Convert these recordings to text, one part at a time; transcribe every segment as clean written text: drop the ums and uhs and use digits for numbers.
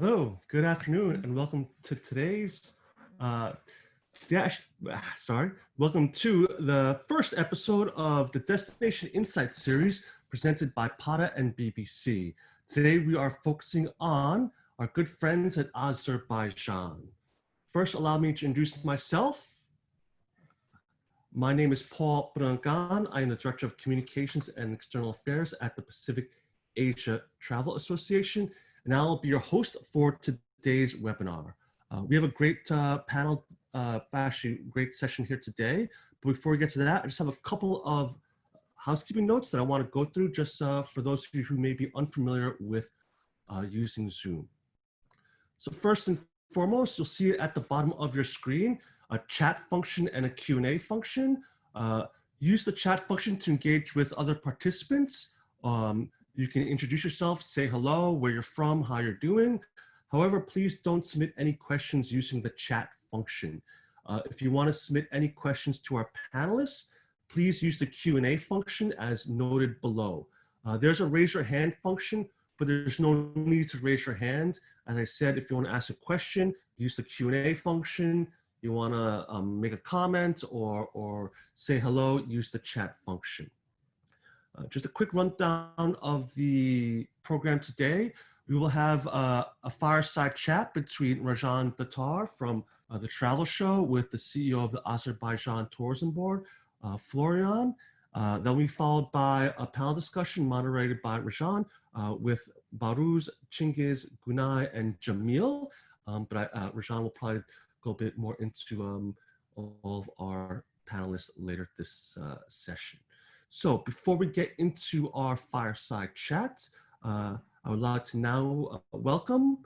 Hello, good afternoon, and welcome to today's, uh, welcome to the first episode of the Destination Insight series presented by PATA and BBC. Today we are focusing on our good friends at Azerbaijan. First, allow me to introduce myself. My name is Paul Brangan. I am the Director of Communications and External Affairs at the Pacific Asia Travel Association, and I'll be your host for today's webinar. We have a great panel, actually great session here today. But before we get to that, I just have a couple of housekeeping notes that I want to go through just for those of you who may be unfamiliar with using Zoom. So first and foremost, you'll see at the bottom of your screen a chat function and a Q&A function. Use the chat function to engage with other participants. You can introduce yourself, say hello, where you're from, how you're doing. However, please don't submit any questions using the chat function. If you want to submit any questions to our panelists, please use the Q&A function as noted below. There's a raise your hand function, but there's no need to raise your hand. As I said, if you want to ask a question, use the Q&A function. You want to make a comment or say hello, use the chat function. Just a quick rundown of the program today. We will have a fireside chat between Rajan Datar from the travel show with the CEO of the Azerbaijan Tourism Board, Florian. That will be followed by a panel discussion moderated by Rajan with Baruz, Chingiz, Gunay, and Jamil. Rajan will probably go a bit more into all of our panelists later this session. So before we get into our fireside chat, I would like to now welcome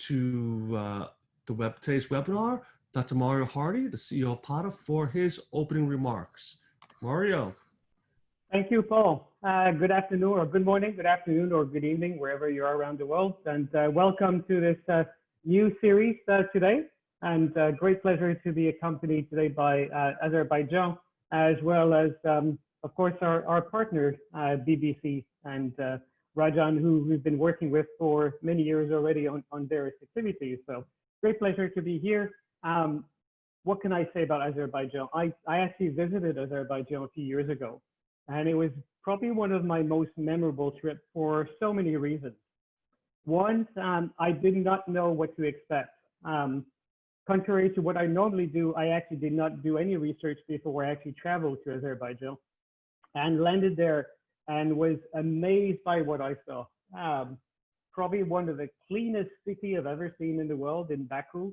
to today's webinar, Dr. Mario Hardy, the CEO of PATA, for his opening remarks. Mario. Thank you, Paul. Good afternoon, or good morning, good afternoon, or good evening, wherever you are around the world. And welcome to this new series today. And great pleasure to be accompanied today by Azerbaijan, as well as, of course, our partner, BBC, and Rajan, who we've been working with for many years already on various activities. So great pleasure to be here. What can I say about Azerbaijan? I actually visited Azerbaijan a few years ago, and it was probably one of my most memorable trips for so many reasons. One, I did not know what to expect. Contrary to what I normally do, I actually did not do any research before I actually traveled to Azerbaijan and landed there and was amazed by what I saw. Probably one of the cleanest cities I've ever seen in the world, in Baku.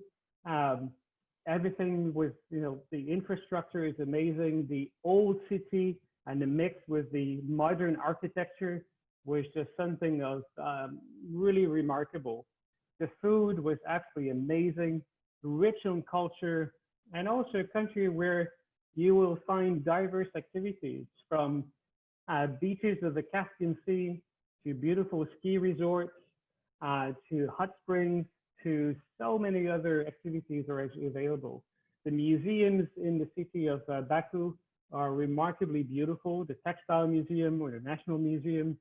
Everything was, the infrastructure is amazing. The old city and the mix with the modern architecture was just something of really remarkable. The food was absolutely amazing, rich on culture, and also a country where you will find diverse activities from beaches of the Caspian Sea to beautiful ski resorts, to hot springs, to so many other activities are actually available. The museums in the city of Baku are remarkably beautiful. The Textile Museum or the National Museum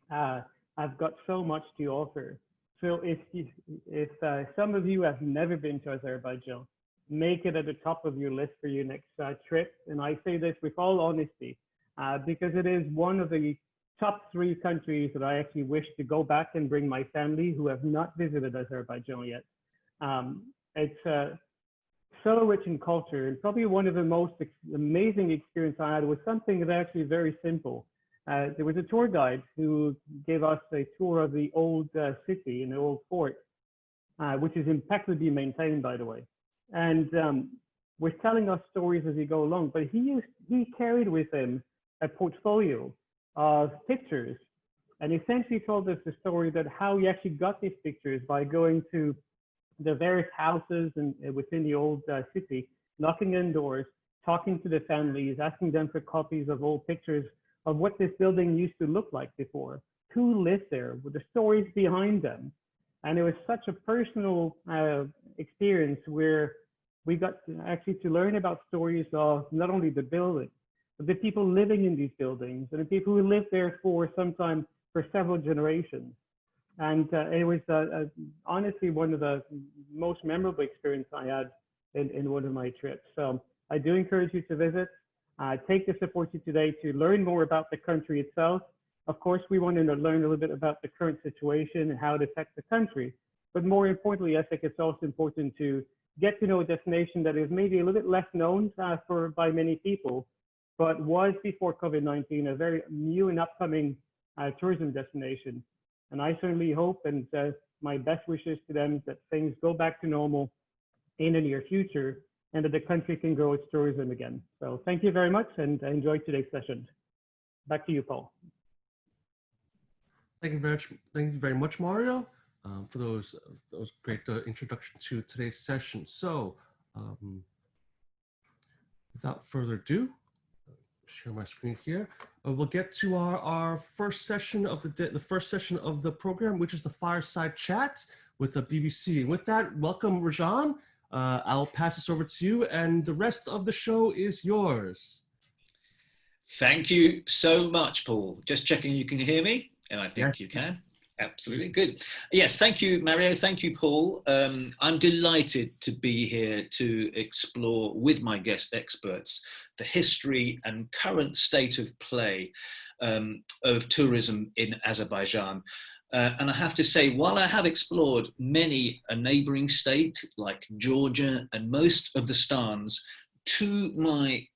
have got so much to offer. So if some of you have never been to Azerbaijan, make it at the top of your list for your next trip. And I say this with all honesty, because it is one of the top 3 countries that I actually wish to go back and bring my family who have not visited Azerbaijan yet. It's so rich in culture, and probably one of the most amazing experiences I had was something that's actually very simple. There was a tour guide who gave us a tour of the old city and the old fort, which is impeccably maintained, by the way. And was telling us stories as he go along, but he carried with him a portfolio of pictures, and essentially told us the story that how he actually got these pictures by going to the various houses and within the old city, knocking on doors, talking to the families, asking them for copies of old pictures of what this building used to look like before, who lived there, with the stories behind them. And it was such a personal experience where we got to learn about stories of not only the building, but the people living in these buildings and the people who lived there for sometime for several generations. And it was honestly one of the most memorable experiences I had in one of my trips. So I do encourage you to visit. Take this opportunity today to learn more about the country itself. Of course, we want to learn a little bit about the current situation and how it affects the country. But more importantly, I think it's also important to get to know a destination that is maybe a little bit less known by many people, but was before COVID-19 a very new and upcoming tourism destination. And I certainly hope, and my best wishes to them, that things go back to normal in the near future and that the country can grow its tourism again. So thank you very much, and enjoy today's session. Back to you, Paul. Thank you very much, Mario, for those great introduction to today's session. So, without further ado, share my screen here. We'll get to our first session of the first session of the program, which is the Fireside Chat with the BBC. And with that, welcome, Rajan. I'll pass this over to you, and the rest of the show is yours. Thank you so much, Paul. Just checking you can hear me, and I think yes. You can. Absolutely, good. Yes, thank you, Mario. Thank you, Paul. I'm delighted to be here to explore with my guest experts the history and current state of play of tourism in Azerbaijan. And I have to say, while I have explored many a neighboring state like Georgia and most of the stans, to my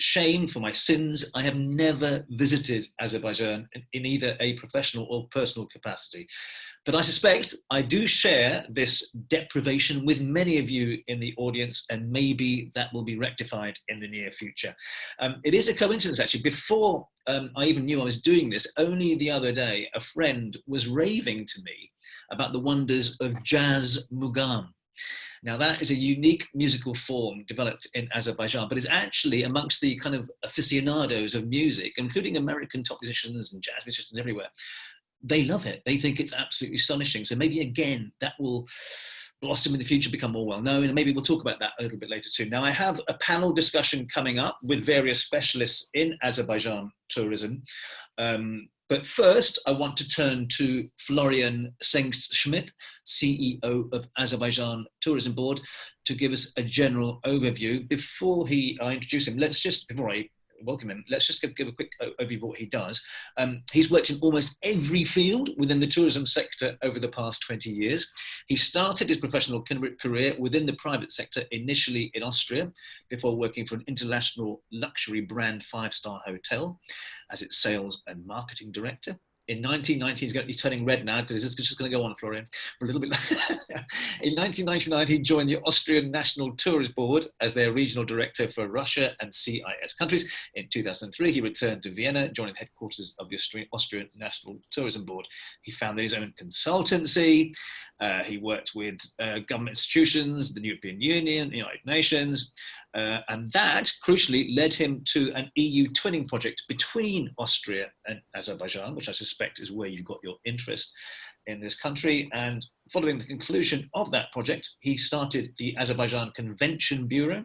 shame, for my sins, I have never visited Azerbaijan in either a professional or personal capacity. But I suspect I do share this deprivation with many of you in the audience, and maybe that will be rectified in the near future. It is a coincidence, actually. Before I even knew I was doing this, only the other day, a friend was raving to me about the wonders of jazz mugam. Now, that is a unique musical form developed in Azerbaijan, but is actually amongst the kind of aficionados of music, including American top musicians and jazz musicians everywhere. They love it. They think it's absolutely astonishing. So maybe, again, that will blossom in the future, become more well-known, and maybe we'll talk about that a little bit later too. Now, I have a panel discussion coming up with various specialists in Azerbaijan tourism. But first, I want to turn to Florian Schmidt, CEO of Azerbaijan Tourism Board, to give us a general overview. Before I introduce him, before I welcome him, let's just give a quick overview of what he does. He's worked in almost every field within the tourism sector over the past 20 years. He started his professional career within the private sector, initially in Austria, before working for an international luxury brand 5-star hotel as its sales and marketing director. In 1990, he's turning red now because this is just going to go on, Florian, for a little bit. In 1999, he joined the Austrian National Tourist Board as their regional director for Russia and CIS countries. In 2003, he returned to Vienna, joining the headquarters of the Austrian National Tourism Board. He founded his own consultancy. He worked with government institutions, the European Union, the United Nations, and that, crucially, led him to an EU twinning project between Austria and Azerbaijan, which I suspect is where you've got your interest in this country. And following the conclusion of that project, he started the Azerbaijan Convention Bureau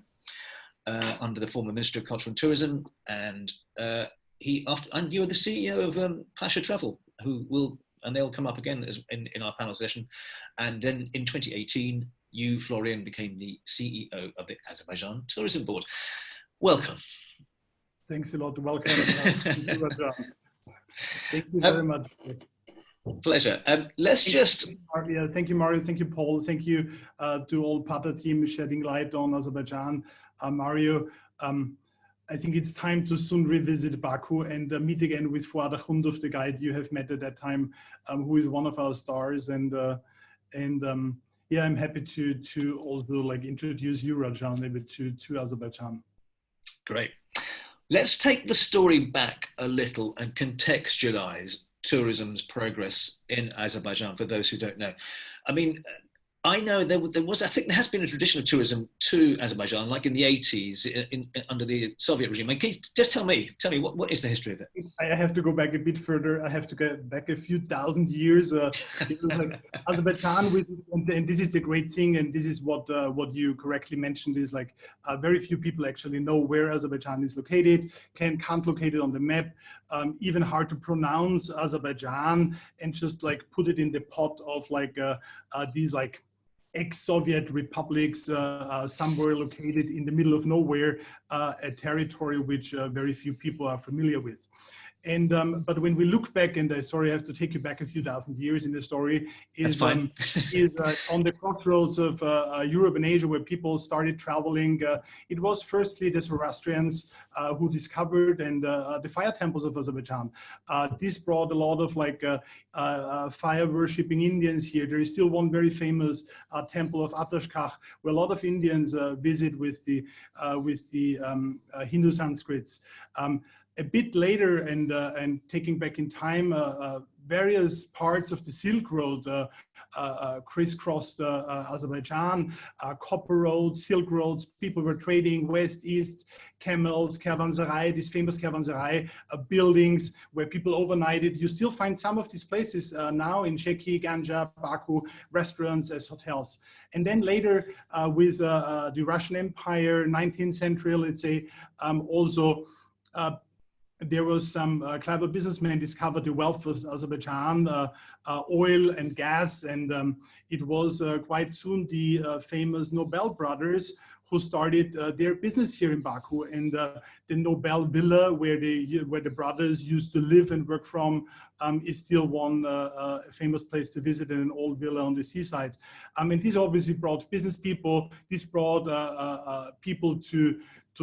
under the former Ministry of Culture and Tourism. And and you're the CEO of Pasha Travel, and they'll come up again in our panel session. And then in 2018, you, Florian, became the CEO of the Azerbaijan Tourism Board. Welcome. Thanks a lot. Welcome. Thank you very much. Pleasure. Let's just... Yeah, thank you, Mario. Thank you, Paul. Thank you to all PATA team shedding light on Azerbaijan. Mario, I think it's time to soon revisit Baku and meet again with Fuad Akhundov, the guide you have met at that time, who is one of our stars. Yeah, I'm happy to also introduce you, Rajan, maybe to Azerbaijan. Great. Let's take the story back a little and contextualize tourism's progress in Azerbaijan for those who don't know. I mean, I know there was, I think there has been a tradition of tourism to Azerbaijan, like in the 80s, under the Soviet regime. Can you just tell me what is the history of it? I have to go back a bit further. I have to go back a few thousand years. Like Azerbaijan, and this is the great thing, and this is what you correctly mentioned, is like very few people actually know where Azerbaijan is located, can't locate it on the map, even hard to pronounce Azerbaijan, and just like put it in the pot of like these like ex-Soviet republics, somewhere located in the middle of nowhere, a territory which very few people are familiar with. And but when we look back, and sorry, I have to take you back a few thousand years in the story, is on the crossroads of Europe and Asia, where people started traveling. It was firstly the Zoroastrians who discovered the fire temples of Azerbaijan. This brought a lot of like fire worshipping Indians here. There is still one very famous temple of Atashkach, where a lot of Indians visit with the Hindu Sanskrits. A bit later, and taking back in time, various parts of the Silk Road crisscrossed Azerbaijan, copper roads, Silk roads, people were trading west, east, camels, caravanserai, these famous caravanserai buildings where people overnighted. You still find some of these places now in Sheki, Ganja, Baku, restaurants as hotels. And then later with the Russian Empire, 19th century, let's say, also there was some clever businessmen discovered the wealth of Azerbaijan, oil and gas, and it was quite soon the famous Nobel brothers who started their business here in Baku, and the Nobel Villa, where the brothers used to live and work from, is still one famous place to visit, in an old villa on the seaside. And this obviously brought business people. This brought people to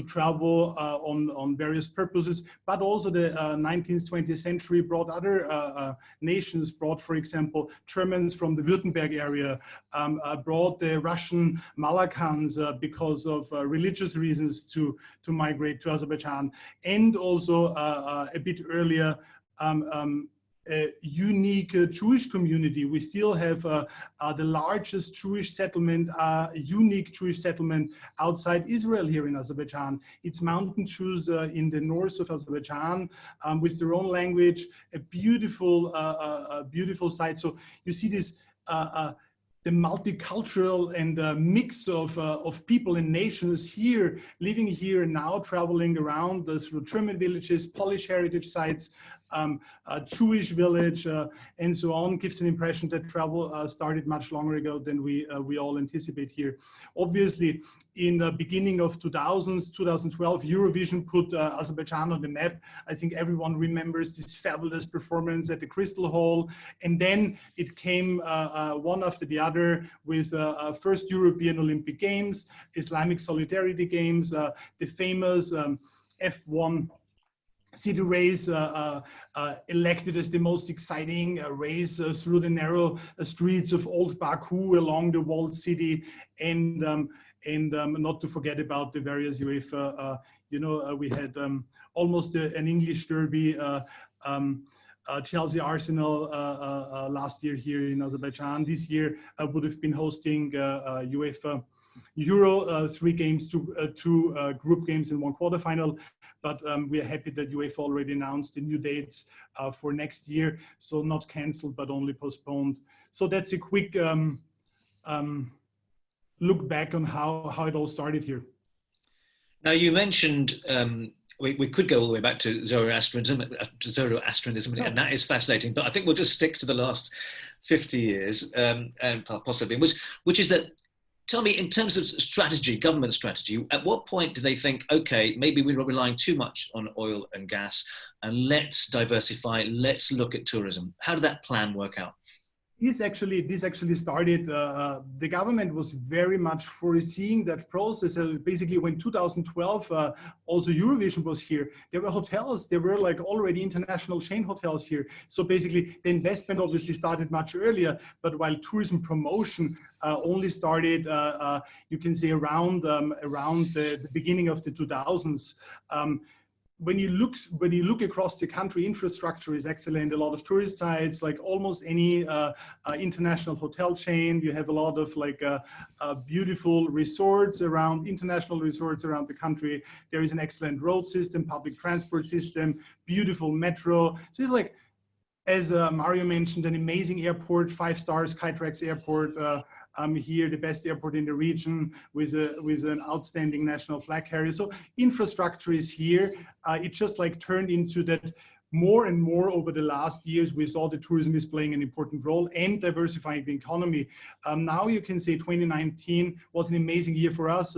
travel on various purposes, but also the 19th, 20th century brought other nations, brought, for example, Germans from the Württemberg area, brought the Russian Malakhans because of religious reasons to migrate to Azerbaijan, and also a bit earlier, a unique Jewish community. We still have the largest Jewish settlement, unique Jewish settlement outside Israel here in Azerbaijan. It's mountain Jews in the north of Azerbaijan with their own language, a beautiful, beautiful site. So you see this, the multicultural and mix of people and nations here, living here now, traveling around through German villages, Polish heritage sites, a Jewish village, and so on, gives an impression that travel started much longer ago than we all anticipate here. Obviously, in the beginning of 2012, Eurovision put Azerbaijan on the map. I think everyone remembers this fabulous performance at the Crystal Hall. And then it came one after the other with first European Olympic Games, Islamic Solidarity Games, the famous F1 city race, elected as the most exciting race through the narrow streets of old Baku along the walled city, and not to forget about the various UEFA, we had almost an English derby, Chelsea Arsenal last year here in Azerbaijan. This year would have been hosting UEFA Euro, 3 games, two group games and 1 quarterfinal. But we are happy that UEFA already announced the new dates for next year. So not canceled, but only postponed. So that's a quick look back on how it all started here. Now you mentioned, we could go all the way back to Zoroastrianism, and that is fascinating, but I think we'll just stick to the last 50 years, and possibly, which is that, tell me, in terms of strategy, government strategy, at what point do they think, okay, maybe we're relying too much on oil and gas, and let's diversify, let's look at tourism? How did that plan work out? This actually started, the government was very much foreseeing that process. Basically, when 2012, also Eurovision was here, there were hotels, there were like already international chain hotels here. So basically, the investment obviously started much earlier, but while tourism promotion only started, you can say around the beginning of the 2000s. when you look across the country, infrastructure is excellent. A lot of tourist sites, like almost any international hotel chain. You have a lot of like beautiful resorts around, international resorts around the country. There is an excellent road system, public transport system, beautiful metro. So it's like, as Mario mentioned, an amazing airport, 5-star Skytrax airport. Here, the best airport in the region with an outstanding national flag carrier. So infrastructure is here. It just like turned into that more and more over the last years. We saw the tourism is playing an important role and diversifying the economy. Now you can say 2019 was an amazing year for us.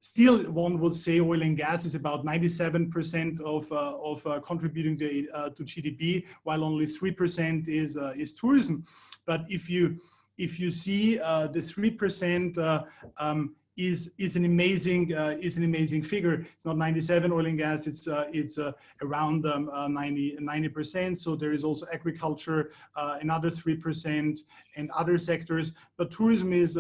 Still, one would say oil and gas is about 97% of contributing to GDP, while only 3% is tourism. But if you see the 3% is an amazing figure. It's not 97 oil and gas. It's around 90%. So there is also agriculture, another 3%, and other sectors. But tourism is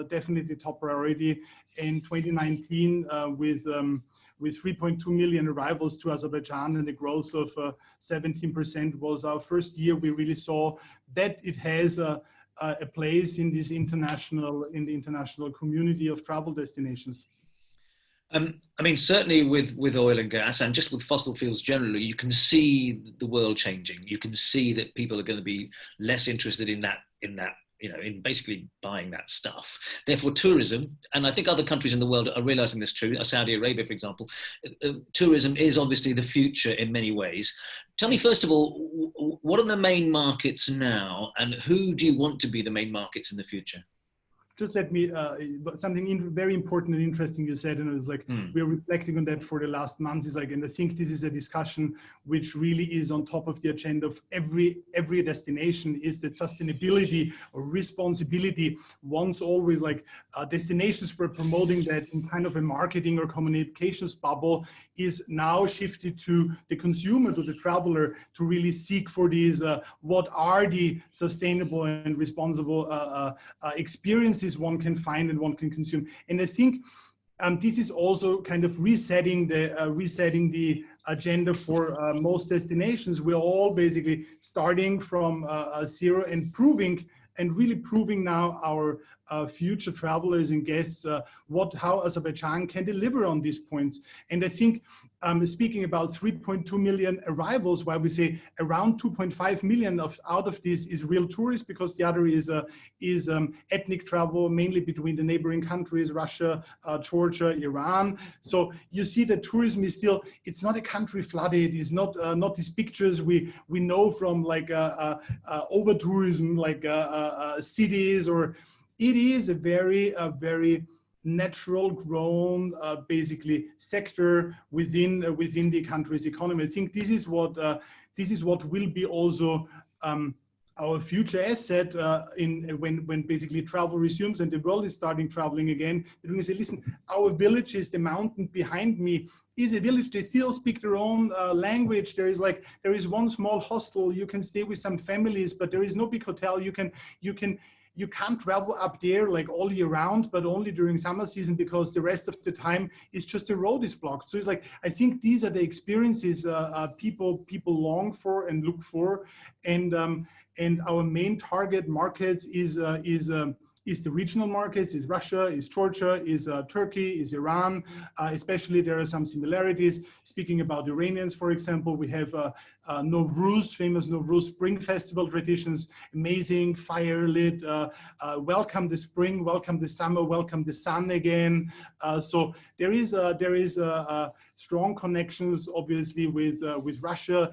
definitely top priority. In 2019, with 3.2 million arrivals to Azerbaijan and a growth of 17% was our first year we really saw that it has a place in this international community of travel destinations. I mean, certainly with oil and gas and just with fossil fuels generally, you can see the world changing. You can see that people are going to be less interested in that, in basically buying that stuff. Therefore, tourism, and I think other countries in the world are realizing this too, Saudi Arabia, for example, tourism is obviously the future in many ways. Tell me, first of all, what are the main markets now, and who do you want to be the main markets in the future? Just let me, something very important and interesting you said, and it was like, we're reflecting on that for the last months, is like, and I think this is a discussion which really is on top of the agenda of every destination, is that sustainability or responsibility. Once always like destinations were promoting that in kind of a marketing or communications bubble, is now shifted to the consumer, to the traveler, to really seek for these, what are the sustainable and responsible experiences one can find and one can consume. And I think this is also kind of resetting the agenda for most destinations. We're all basically starting from zero and really proving now our future travelers and guests how Azerbaijan can deliver on these points. And I think speaking about 3.2 million arrivals, while we say around 2.5 million out of this is real tourists, because the other is ethnic travel, mainly between the neighboring countries, Russia, Georgia, Iran. So you see that tourism is still, it's not a country flooded, it's not these pictures we know from like over tourism, like cities, or it is a very natural grown basically sector within the country's economy. I think this is what will be also our future asset when basically travel resumes and the world is starting traveling again. They're going to say, listen, our village is the mountain behind me. Is a village, they still speak their own language. There is one small hostel, you can stay with some families, but there is no big hotel. You can't travel up there like all year round, but only during summer season, because the rest of the time is just the road is blocked. So it's like, I think these are the experiences people long for and look for, and our main target markets is the regional markets, is Russia, is Georgia, is Turkey, is Iran. Especially there are some similarities. Speaking about Iranians, for example, we have Novruz, famous Novruz Spring Festival traditions, amazing, fire lit, welcome the spring, welcome the summer, welcome the sun again. So there is strong connections, obviously, with Russia.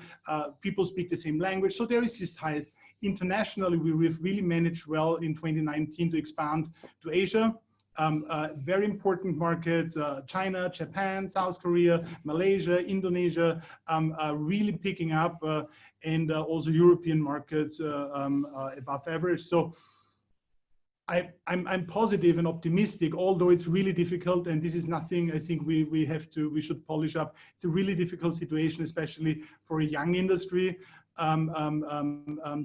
People speak the same language, so there is these ties. Internationally, we've really managed well in 2019 to expand to Asia. Very important markets, China, Japan, South Korea, Malaysia, Indonesia, really picking up, and also European markets above average. So I'm positive and optimistic, although it's really difficult, and this is nothing I think we should polish up. It's a really difficult situation, especially for a young industry.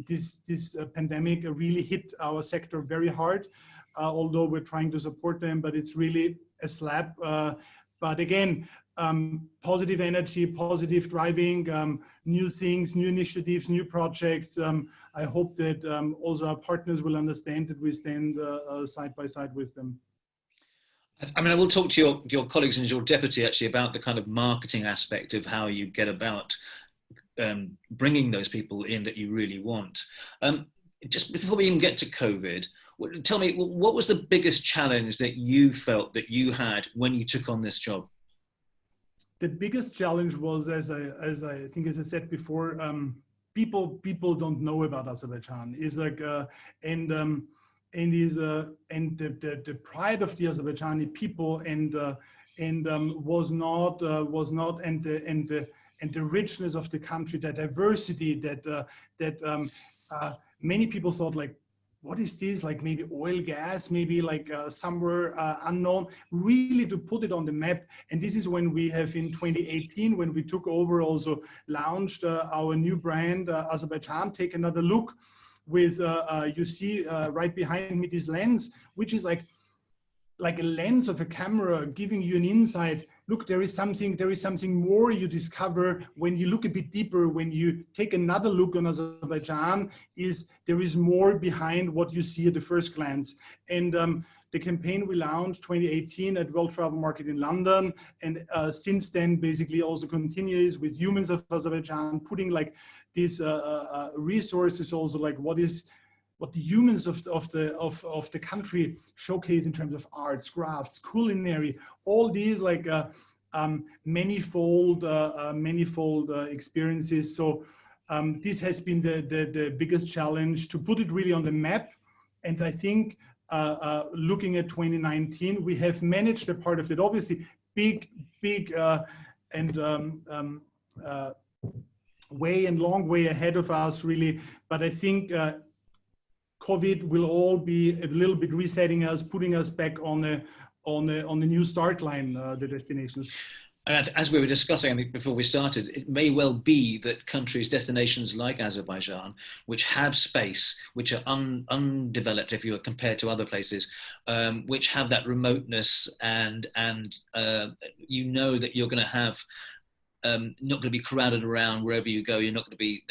This pandemic really hit our sector very hard, although we're trying to support them, but it's really a slap. But again, positive energy, positive driving, new things, new initiatives, new projects. I hope that also our partners will understand that we stand side by side with them. I mean, I will talk to your colleagues and your deputy actually about the kind of marketing aspect of how you get about bringing those people in that you really want. Just before we even get to COVID, tell me, what was the biggest challenge that you felt that you had when you took on this job? The biggest challenge was, as I think, as I said before, people don't know about Azerbaijan. Is like and the pride of the Azerbaijani people was not and the richness of the country, the diversity that many people thought like, what is this, like maybe oil, gas, maybe like somewhere unknown, really to put it on the map. And this is when we have in 2018, when we took over, also launched our new brand, Azerbaijan, Take Another Look, with, you see right behind me this lens, which is like a lens of a camera giving you an insight. Look, there is something more you discover when you look a bit deeper, when you take another look on Azerbaijan, there is more behind what you see at the first glance. And the campaign we launched 2018 at World Travel Market in London, and since then basically also continues with Humans of Azerbaijan, putting like these resources also, like what the humans of the country showcase in terms of arts, crafts, culinary, all these like manifold experiences. So this has been the biggest challenge, to put it really on the map. And I think looking at 2019, we have managed a part of it. Obviously, big long way ahead of us, really. But I think COVID will all be a little bit resetting us, putting us back on the new start line, the destinations. And as we were discussing, I think before we started, it may well be that countries, destinations like Azerbaijan, which have space, which are undeveloped if you are compared to other places, which have that remoteness, and you know that you're going to have not going to be crowded around wherever you go. You're not going to be,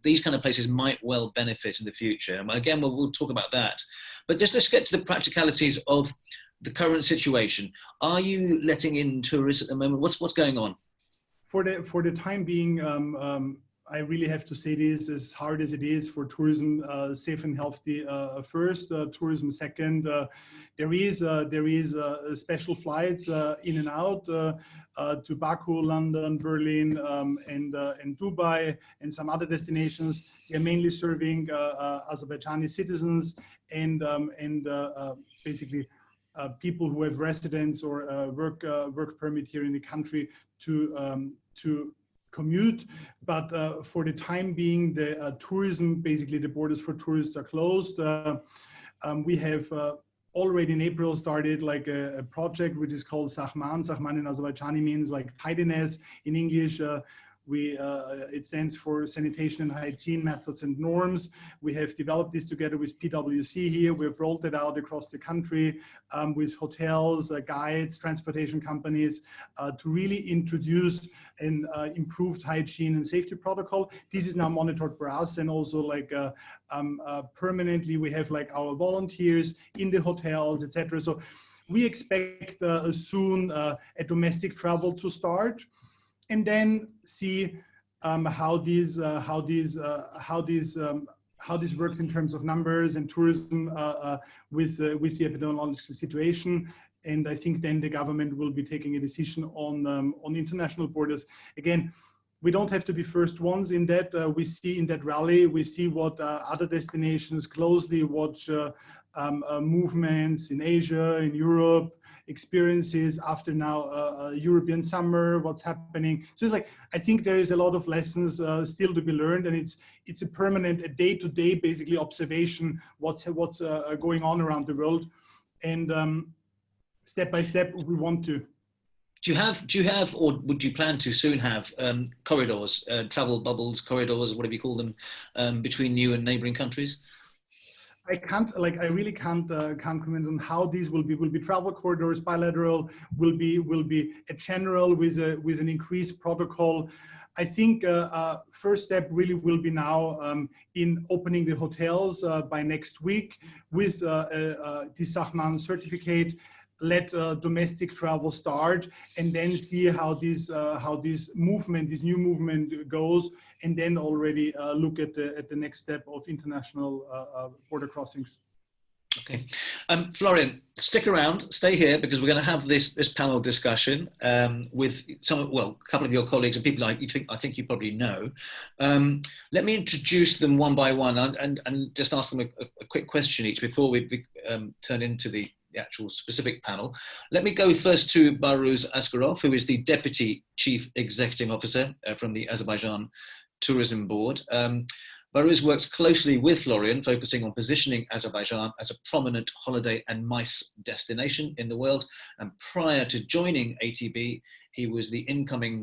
these kind of places might well benefit in the future. And again, we'll talk about that. But just let's get to the practicalities of the current situation. Are you letting in tourists at the moment? What's going on? For the time being, I really have to say this, as hard as it is for tourism, safe and healthy first, tourism second. There is special flights in and out to Baku, London, Berlin, and Dubai, and some other destinations. They're mainly serving Azerbaijani citizens and basically people who have residence or work permit here in the country to commute. But for the time being, the tourism, basically the borders for tourists are closed. We have already in April started like a project which is called Sahman. Sahman in Azerbaijani means like tidiness. In English, it stands for Sanitation and Hygiene Methods and Norms. We have developed this together with PwC here. We've rolled it out across the country with hotels, guides, transportation companies to really introduce an improved hygiene and safety protocol. This is now monitored by us, and also like permanently we have like our volunteers in the hotels, etc. So we expect soon a domestic travel to start, and then see how this works in terms of numbers and tourism with the epidemiological situation. And I think then the government will be taking a decision on international borders. Again, we don't have to be first ones in that. We see in that rally, we see what other destinations closely watch movements in Asia, in Europe, experiences after now European summer, what's happening. So it's like, I think there is a lot of lessons still to be learned, and it's a permanent, a day-to-day basically observation, what's going on around the world. And step by step, we want to. Do you have, or would you plan to soon have corridors, travel bubbles, corridors, whatever you call them, between you and neighboring countries? I really can't comment on how these will be travel corridors, bilateral, will be a general with an increased protocol. I think first step really will be now in opening the hotels by next week with the Sachman certificate. Let domestic travel start, and then see how this new movement goes, and then already look at the next step of international border crossings. Okay, Florian, stick around, stay here, because we're going to have this panel discussion with a couple of your colleagues and people I think you probably know. Let me introduce them one by one and just ask them a quick question each before we turn into the actual specific panel. Let me go first to Baruz Askarov, who is the Deputy Chief Executive Officer from the Azerbaijan Tourism Board. Baruz works closely with Florian, focusing on positioning Azerbaijan as a prominent holiday and MICE destination in the world. And prior to joining ATB, he was the incoming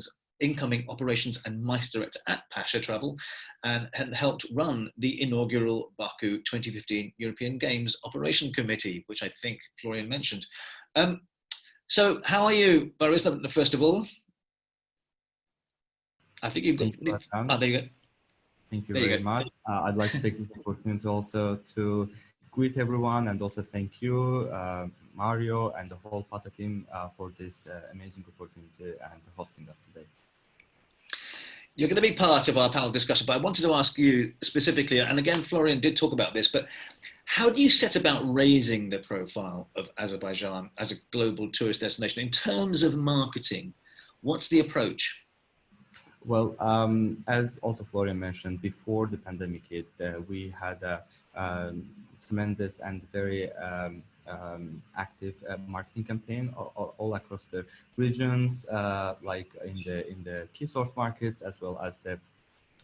operations and MICE director at Pasha Travel, and had helped run the inaugural Baku 2015 European Games Operation Committee, which I think Florian mentioned. So how are you, Baruz, first of all? I think you've got, there you go. Thank you very much. I'd like to take this opportunity also to greet everyone, and also thank you, Mario, and the whole PATA team for this amazing opportunity and hosting us today. You're going to be part of our panel discussion, but I wanted to ask you specifically, and again, Florian did talk about this, but how do you set about raising the profile of Azerbaijan as a global tourist destination in terms of marketing? What's the approach? Well, as also Florian mentioned, before the pandemic hit, we had a tremendous and very active marketing campaign all across the regions, like in the key source markets, as well as the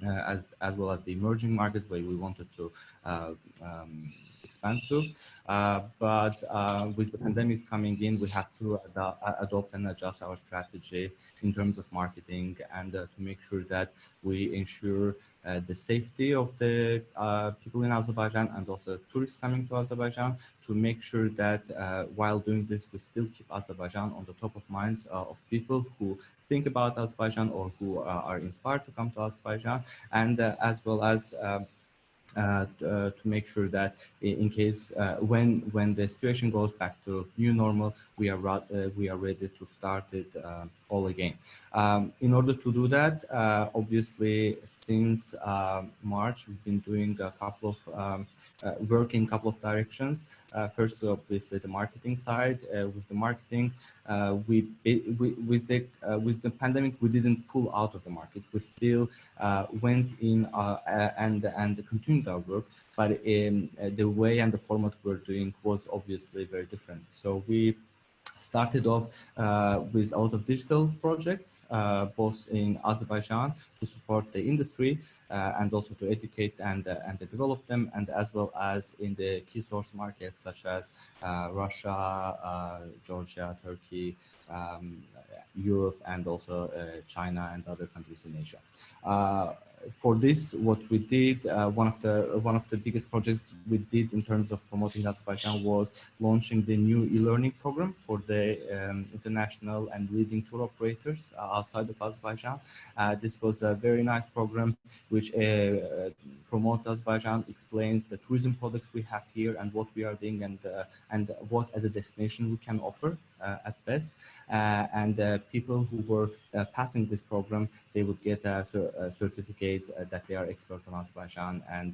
the emerging markets where we wanted to expand to. But with the pandemics coming in, we have to adopt and adjust our strategy in terms of marketing, and to make sure that we ensure the safety of the people in Azerbaijan and also tourists coming to Azerbaijan, to make sure that while doing this, we still keep Azerbaijan on the top of minds of people who think about Azerbaijan or who are inspired to come to Azerbaijan, and as well as to make sure that in case when the situation goes back to new normal, we are ready to start it all again. In order to do that, obviously since March, we've been doing a couple of work in a couple of directions. First, obviously the marketing side. With the marketing, with the pandemic, we didn't pull out of the market. We still went in and continued our work, but the way and the format we're doing was obviously very different. So we started off with a lot of digital projects, both in Azerbaijan to support the industry and also to educate and develop them, and as well as in the key source markets such as Russia, Georgia, Turkey, Europe, and also China and other countries in Asia. For this, what we did, one of the biggest projects we did in terms of promoting Azerbaijan was launching the new e-learning program for the international and leading tour operators outside of Azerbaijan. This was a very nice program which promotes Azerbaijan, explains the tourism products we have here and what we are doing, and what as a destination we can offer at best. And people who were passing this program, they would get a certificate that they are expert on Azerbaijan, and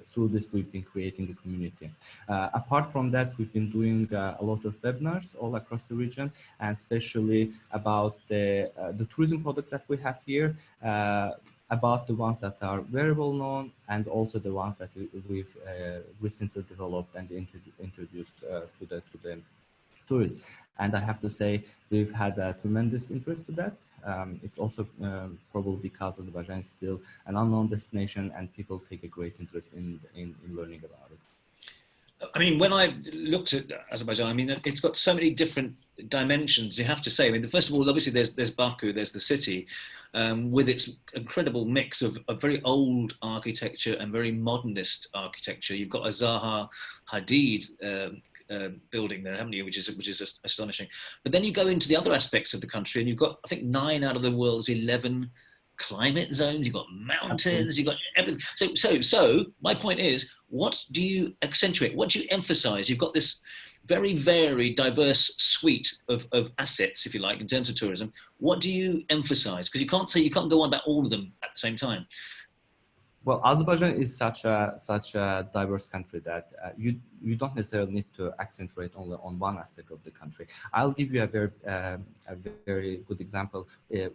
through this we've been creating a community. Apart from that, we've been doing a lot of webinars all across the region, and especially about the tourism product that we have here, about the ones that are very well known, and also the ones that we've recently developed and introduced to the tourists. And I have to say, we've had a tremendous interest to that. It's also probably because Azerbaijan is still an unknown destination, and people take a great interest in learning about it. I mean, when I looked at Azerbaijan, I mean, it's got so many different dimensions, you have to say. I mean, first of all, obviously there's Baku, there's the city, with its incredible mix of very old architecture and very modernist architecture. You've got a Zaha Hadid building there, haven't you, which is astonishing. But then you go into the other aspects of the country, and you've got, I think, 9 out of the world's 11 climate zones. You've got mountains, you've got everything. So my point is, what do you accentuate? What do you emphasize? You've got this very varied, diverse suite of assets, if you like, in terms of tourism. What do you emphasize? Because you can't go on about all of them at the same time. Well, Azerbaijan is such a diverse country that you don't necessarily need to accentuate only on one aspect of the country. I'll give you a very good example.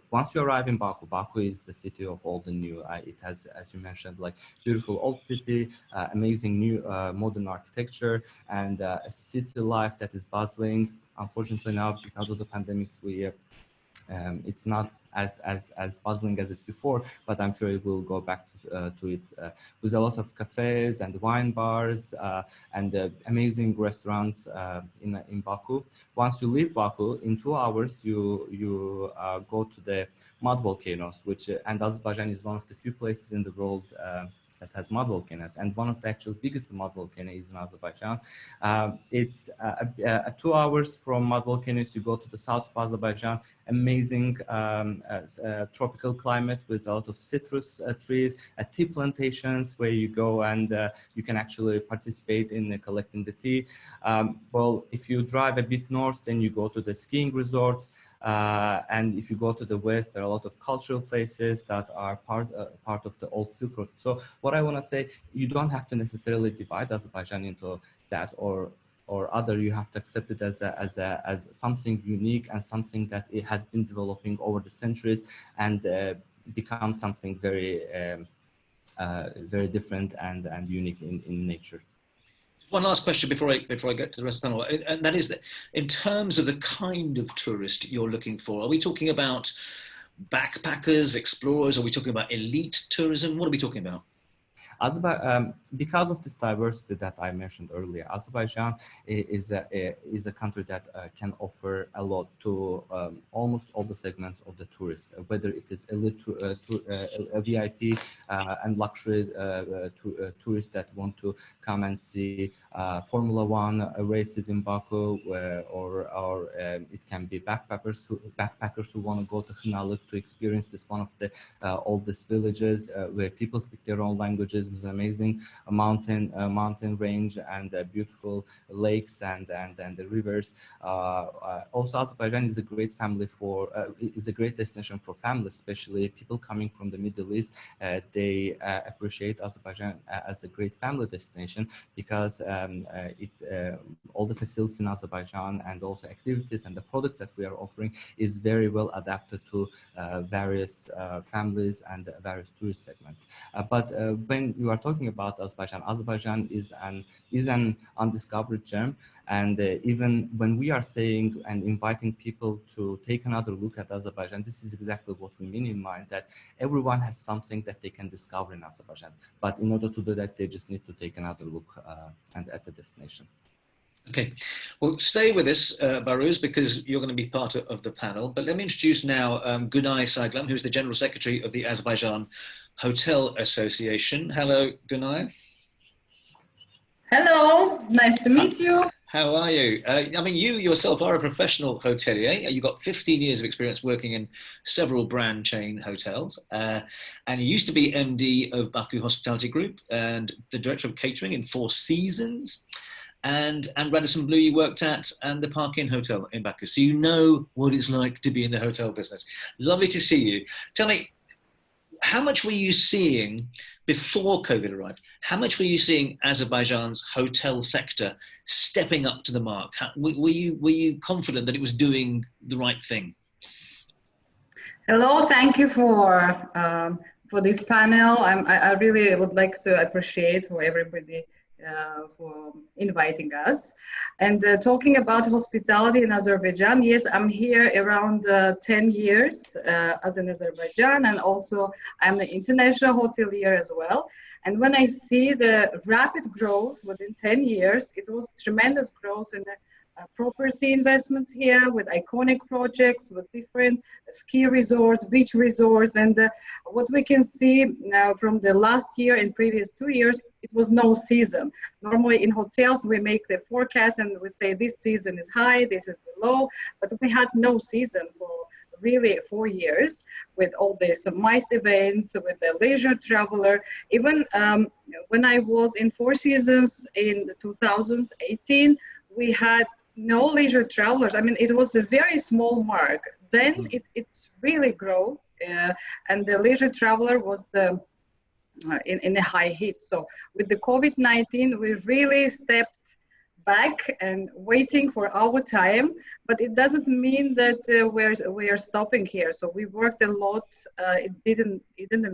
Once you arrive in Baku, Baku is the city of old and new. It has, as you mentioned, like beautiful old city, amazing new modern architecture, and a city life that is bustling. Unfortunately, now because of the pandemics, it's not as puzzling as it before, but I'm sure it will go back to it with a lot of cafes and wine bars and amazing restaurants in Baku. Once you leave Baku, in 2 hours you go to the mud volcanoes, which and Azerbaijan is one of the few places in the world that has mud volcanoes, and one of the actual biggest mud volcanoes is in Azerbaijan. It's 2 hours from mud volcanoes. You go to the south of Azerbaijan, amazing tropical climate with a lot of citrus trees, tea plantations where you go and you can actually participate in collecting the tea. Well, if you drive a bit north, then you go to the skiing resorts. And if you go to the west, there are a lot of cultural places that are part of the old Silk Road. So what I want to say, you don't have to necessarily divide Azerbaijan into that or other. You have to accept it as something unique and something that it has been developing over the centuries and become something very very different and unique in nature. One last question before I get to the rest of the panel, and that is that in terms of the kind of tourist you're looking for, are we talking about backpackers, explorers? Are we talking about elite tourism? What are we talking about? Because of this diversity that I mentioned earlier, Azerbaijan is a country that can offer a lot to almost all the segments of the tourists, whether it is elite VIP and luxury tourists that want to come and see Formula One races in Baku, or it can be backpackers who want to go to Khinalik to experience this one of the oldest villages where people speak their own languages, with amazing mountain range and beautiful lakes and the rivers. Also, Azerbaijan is a great destination for families, especially people coming from the Middle East. They appreciate Azerbaijan as a great family destination because all the facilities in Azerbaijan and also activities and the products that we are offering is very well adapted to various families and various tourist segments. But when you are talking about Azerbaijan is an undiscovered gem, and even when we are saying and inviting people to take another look at Azerbaijan, this is exactly what we mean in mind, that everyone has something that they can discover in Azerbaijan, but in order to do that, they just need to take another look at the destination. Okay, well, stay with us, Baruz, because you're going to be part of the panel. But let me introduce now Gunay Sayglam, who's the General Secretary of the Azerbaijan Hotel Association. Hello, Gunay. Hello, nice to meet you. How are you? I mean, you yourself are a professional hotelier. You've got 15 years of experience working in several brand chain hotels. And you used to be MD of Baku Hospitality Group and the Director of Catering in Four Seasons. And Radisson Blu you worked at, and the Park Inn Hotel in Baku. So you know what it's like to be in the hotel business. Lovely to see you. Tell me, how much were you seeing before COVID arrived? How much were you seeing Azerbaijan's hotel sector stepping up to the mark? Were you confident that it was doing the right thing? Hello, thank you for this panel. I really would like to appreciate for everybody for inviting us. And talking about hospitality in Azerbaijan, yes, I'm here around 10 years as in Azerbaijan, and also I'm an international hotelier as well. And when I see the rapid growth within 10 years, it was tremendous growth in the property investments here with iconic projects, with different ski resorts, beach resorts. And what we can see now from the last year and previous 2 years, it was no season. Normally in hotels, we make the forecast and we say this season is high, this is low, but we had no season for really 4 years with all these MICE events, with the leisure traveler. Even when I was in Four Seasons in 2018, we had no leisure travelers. I mean, it was a very small mark. Then it's really grown, and the leisure traveler was the in a high heat. So with the COVID-19, we really stepped back and waiting for our time, but it doesn't mean that we are stopping here. So we worked a lot. It didn't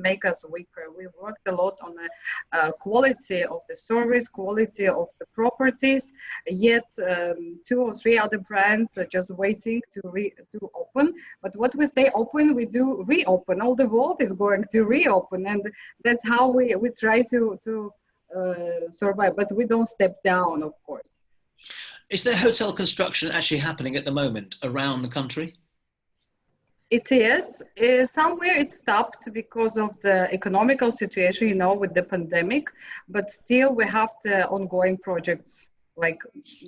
make us weaker. We worked a lot on the quality of the service, quality of the properties. Yet 2 or 3 other brands are just waiting to open. But what we say open, we do reopen. All the world is going to reopen, and that's how we try to survive. But we don't step down, of course. Is there hotel construction actually happening at the moment around the country? It is. Somewhere it stopped because of the economical situation, you know, with the pandemic, but still we have the ongoing projects, like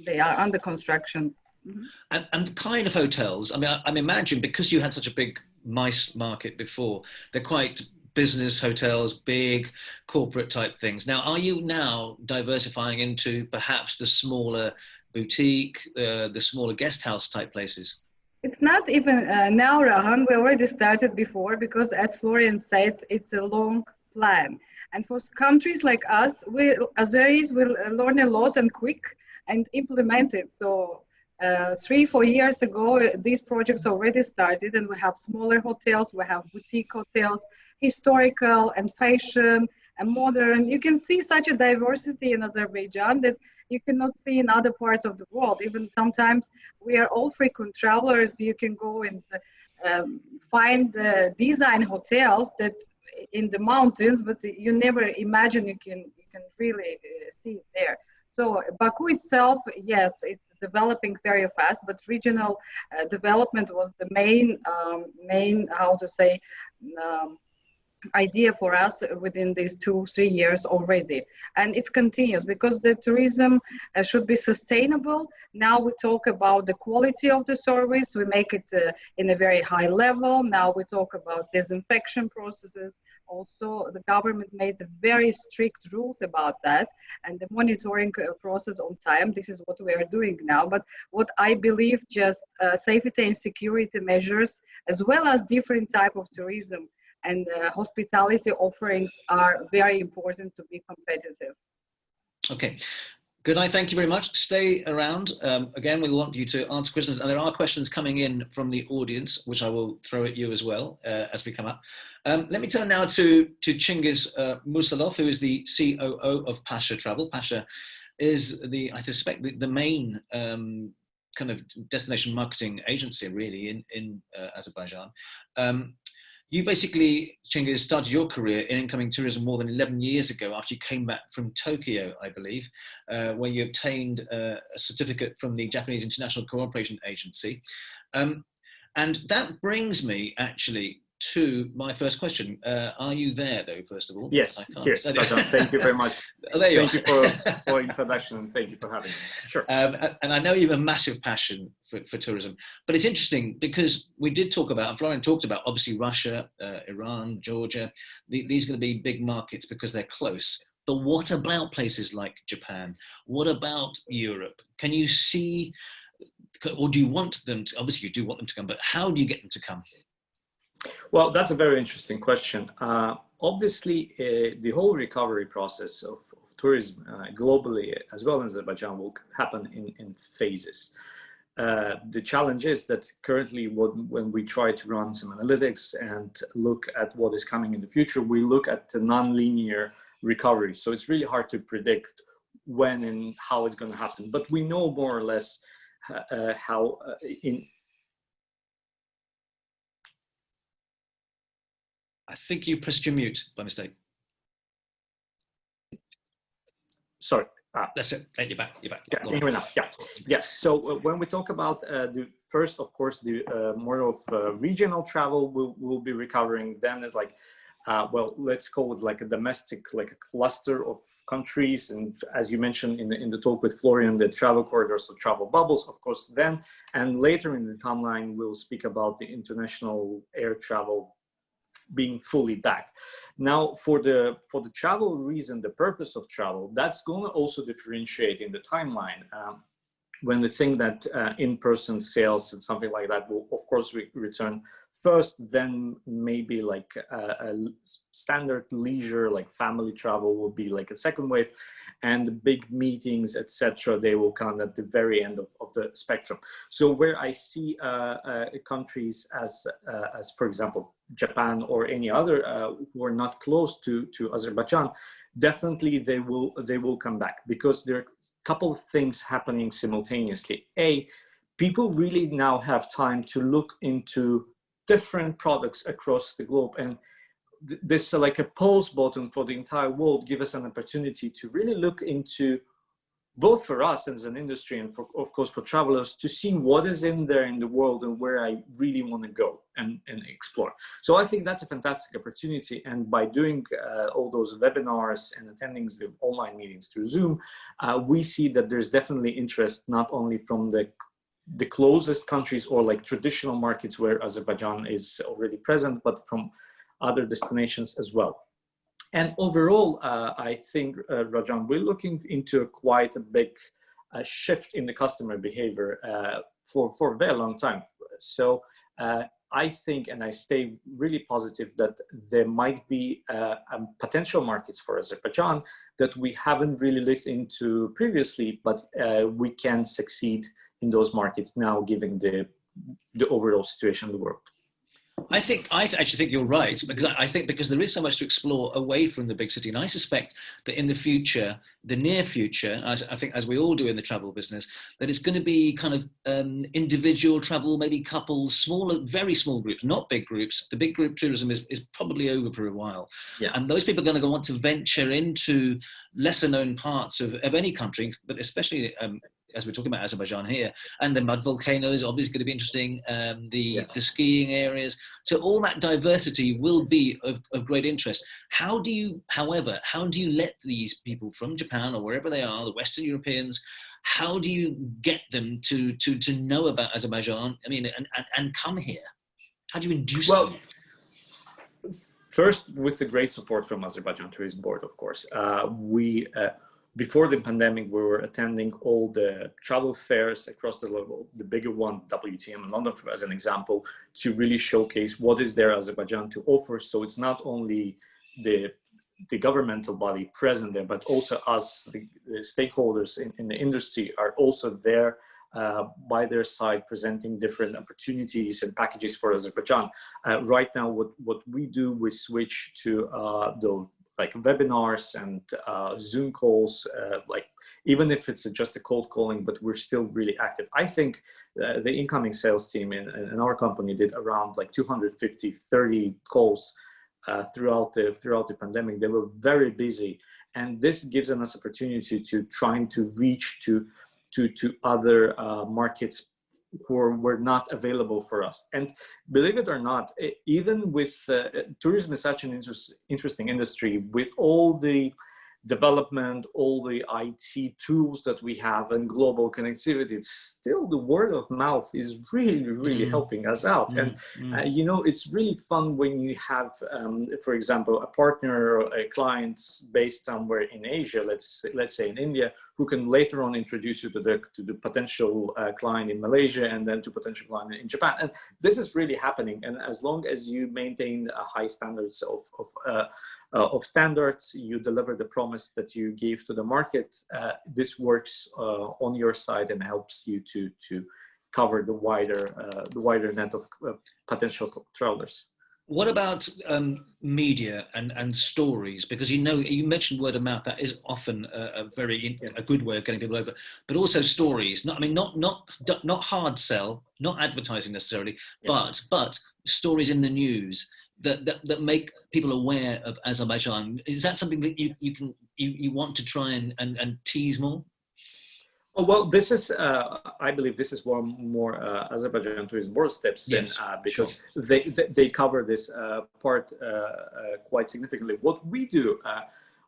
they are under construction. Mm-hmm. And the kind of hotels, I mean, I imagine because you had such a big MICE market before, they're quite business hotels, big corporate type things. Now, are you now diversifying into perhaps the smaller boutique, the smaller guest house type places? It's not even now, Rahan. We already started before because, as Florian said, it's a long plan. And for countries like us, Azeris will learn a lot and quick and implement it. So 3-4 years ago, these projects already started, and we have smaller hotels, we have boutique hotels, historical and fashion and modern. You can see such a diversity in Azerbaijan that you cannot see in other parts of the world. Even sometimes we are all frequent travelers. You can go and find design hotels that in the mountains, but you never imagine you can really see it there. So Baku itself, yes, it's developing very fast, but regional development was the main, how to say, idea for us within these 2-3 years already. And it continues because the tourism should be sustainable. Now we talk about the quality of the service. We make it in a very high level. Now we talk about disinfection processes. Also, the government made very strict rules about that, and the monitoring process on time. This is what we are doing now. But what I believe, just safety and security measures, as well as different type of tourism and hospitality offerings are very important to be competitive. Okay. Good night. Thank you very much. Stay around. Again, we want you to answer questions, and there are questions coming in from the audience, which I will throw at you as well as we come up. Let me turn now to Chingiz Musalov, who is the COO of Pasha Travel. Pasha is I suspect, the main kind of destination marketing agency, really, in Azerbaijan. You basically, Chingiz, started your career in incoming tourism more than 11 years ago after you came back from Tokyo, I believe, where you obtained a certificate from the Japanese International Cooperation Agency. And that brings me actually to my first question. Are you there, though, first of all? Yes, here. Thank you very much. Thank you for introduction, and thank you for having me. Sure. And I know you have a massive passion for tourism, but it's interesting because we did talk about, and Florian talked about, obviously Russia, Iran, Georgia. These are going to be big markets because they're close. But what about places like Japan? What about Europe? Can you see, or do you want them to, obviously you do want them to come, but how do you get them to come? Well, that's a very interesting question. Obviously, the whole recovery process of tourism globally, as well as Azerbaijan, will happen in phases. The challenge is that currently when we try to run some analytics and look at what is coming in the future, we look at the non-linear recovery. So it's really hard to predict when and how it's going to happen. But we know more or less how I think you pressed your mute by mistake. sorry. That's it. You're back. You're back. Yeah, can you hear me now? Yeah, yeah. So when we talk about the first, of course, the more of regional travel will be recovering. Then it's like, well, let's call it like a domestic, like a cluster of countries. And as you mentioned in the talk with Florian, the travel corridors or travel bubbles, of course, then. And later in the timeline, we'll speak about the international air travel being fully back. Now, for the travel reason, the purpose of travel, that's going to also differentiate in the timeline. When we think that in-person sales and something like that will, of course, return first, then maybe like a standard leisure, like family travel will be like a second wave, and the big meetings, etc., they will come at the very end of the spectrum. So where I see countries as for example, Japan or any other who are not close to Azerbaijan, definitely they will come back, because there are a couple of things happening simultaneously. People really now have time to look into different products across the globe, and this like a pause button for the entire world give us an opportunity to really look into, both for us as an industry and for, of course, for travelers, to see what is in there in the world and where I really want to go and explore. So I think that's a fantastic opportunity. And by doing all those webinars and attending the online meetings through Zoom, we see that there's definitely interest, not only from the closest countries or like traditional markets where Azerbaijan is already present, but from other destinations as well. And overall, I think, Rajan, we're looking into quite a big shift in the customer behavior for a very long time. So I think, and I stay really positive, that there might be potential markets for Azerbaijan that we haven't really looked into previously, but we can succeed in those markets now, given the overall situation in the world. I actually think you're right, because I think because there is so much to explore away from the big city, and I suspect that in the future, the near future, I think as we all do in the travel business, that it's going to be kind of individual travel, maybe couples, smaller, very small groups, not big groups. The big group tourism is probably over for a while, and those people are going to want to venture into lesser known parts of any country, but especially as we're talking about Azerbaijan here, and the mud volcanoes is obviously going to be interesting, the skiing areas. So all that diversity will be of great interest. How do you let these people from Japan or wherever they are, the Western Europeans, how do you get them to know about Azerbaijan? I mean, and come here? How do you induce them? First, with the great support from Azerbaijan Tourism Board, of course. Before the pandemic, we were attending all the travel fairs across the level, the bigger one, WTM in London, as an example, to really showcase what is there Azerbaijan to offer. So it's not only the governmental body present there, but also us, the stakeholders in the industry, are also there by their side, presenting different opportunities and packages for Azerbaijan. Right now, what we do, we switch to the like webinars and Zoom calls, like even if it's just a cold calling, but we're still really active. I think the incoming sales team in our company did around like 250-30 calls throughout the pandemic. They were very busy, and this gives us opportunity to trying to reach to other markets who were not available for us. And believe it or not, even with tourism is such an interesting industry, with all the development, all the IT tools that we have and global connectivity, still the word of mouth is really helping us out. And you know, it's really fun when you have, for example, a partner or a client based somewhere in Asia, let's say in India, who can later on introduce you to the potential client in Malaysia, and then to potential client in Japan. And this is really happening. And as long as you maintain high standards of standards, you deliver the promise that you gave to the market, this works on your side and helps you to cover the wider net of potential travelers. What about media and stories? Because you mentioned word of mouth. That is often a good way of getting people over. But also stories. Not hard sell, not advertising necessarily, but stories in the news. that make people aware of Azerbaijan? Is that something that you want to try and tease more? Oh, well, this is, I believe this is one more Azerbaijan Tourism Board steps in, Yes, because sure. they cover this part quite significantly. What we do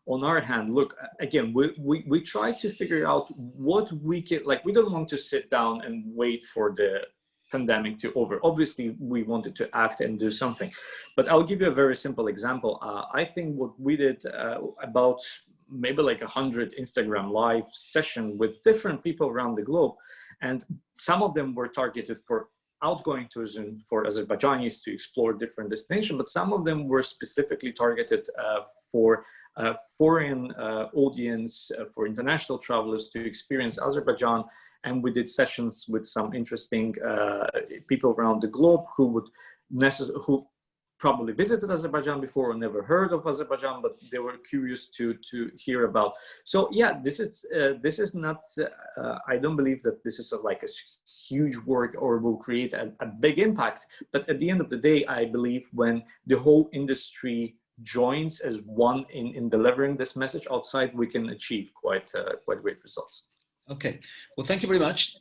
on our hand, look, again, we try to figure out what we can, like, we don't want to sit down and wait for the pandemic to over. Obviously, we wanted to act and do something. But I'll give you a very simple example. I think what we did about maybe like 100 Instagram live session with different people around the globe. And some of them were targeted for outgoing tourism for Azerbaijanis to explore different destinations, but some of them were specifically targeted for foreign audience, for international travelers to experience Azerbaijan. And we did sessions with some interesting people around the globe who probably visited Azerbaijan before or never heard of Azerbaijan, but they were curious to hear about. So yeah, this is not, I don't believe that this is like a huge work or will create a big impact. But at the end of the day, I believe when the whole industry joins as one in delivering this message outside, we can achieve quite great results. Okay, well, thank you very much.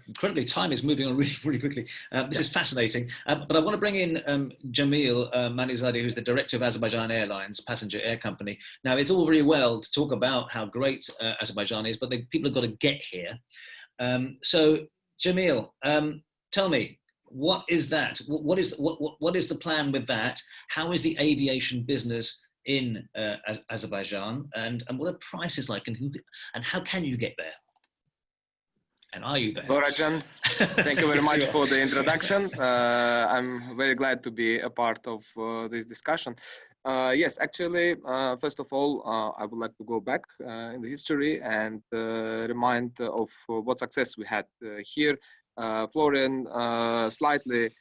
Incredibly, time is moving on really, really quickly. This is fascinating. But I want to bring in Jamil Manizadeh, who's the director of Azerbaijan Airlines, passenger air company. Now, it's all very well to talk about how great Azerbaijan is, but people have got to get here. So, Jamil, tell me, what is that? What is the plan with that? How is the aviation business in Azerbaijan, and what are prices like, and how can you get there? And are you there? Borajan, thank you very much for the introduction. I'm very glad to be a part of this discussion. Yes, actually, first of all, I would like to go back in the history and remind of what success we had here. Florian slightly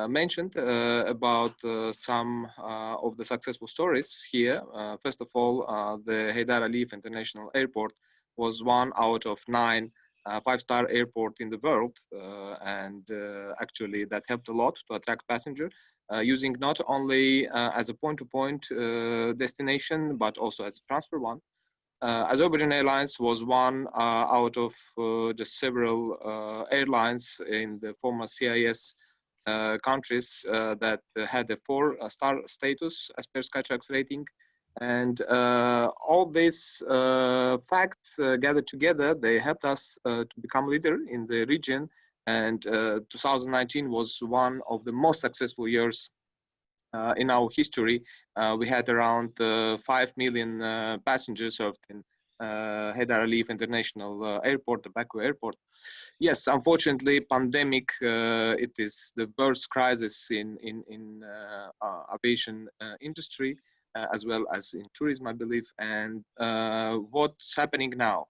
mentioned about some of the successful stories here. First of all, the Heydar Aliyev International Airport was 1 out of 9 5-star airport in the world, and actually that helped a lot to attract passengers, using not only as a point-to-point destination, but also as a transfer one. Azerbaijan Airlines was 1 out of just several airlines in the former CIS countries that had a 4-star status as per Skytrax rating. And all these facts gathered together, they helped us to become leader in the region. And 2019 was one of the most successful years in our history. We had around 5 million passengers served in Heydar Aliyev International Airport, the Baku airport. Yes, unfortunately, pandemic, it is the worst crisis in aviation industry. As well as in tourism, I believe. And what's happening now?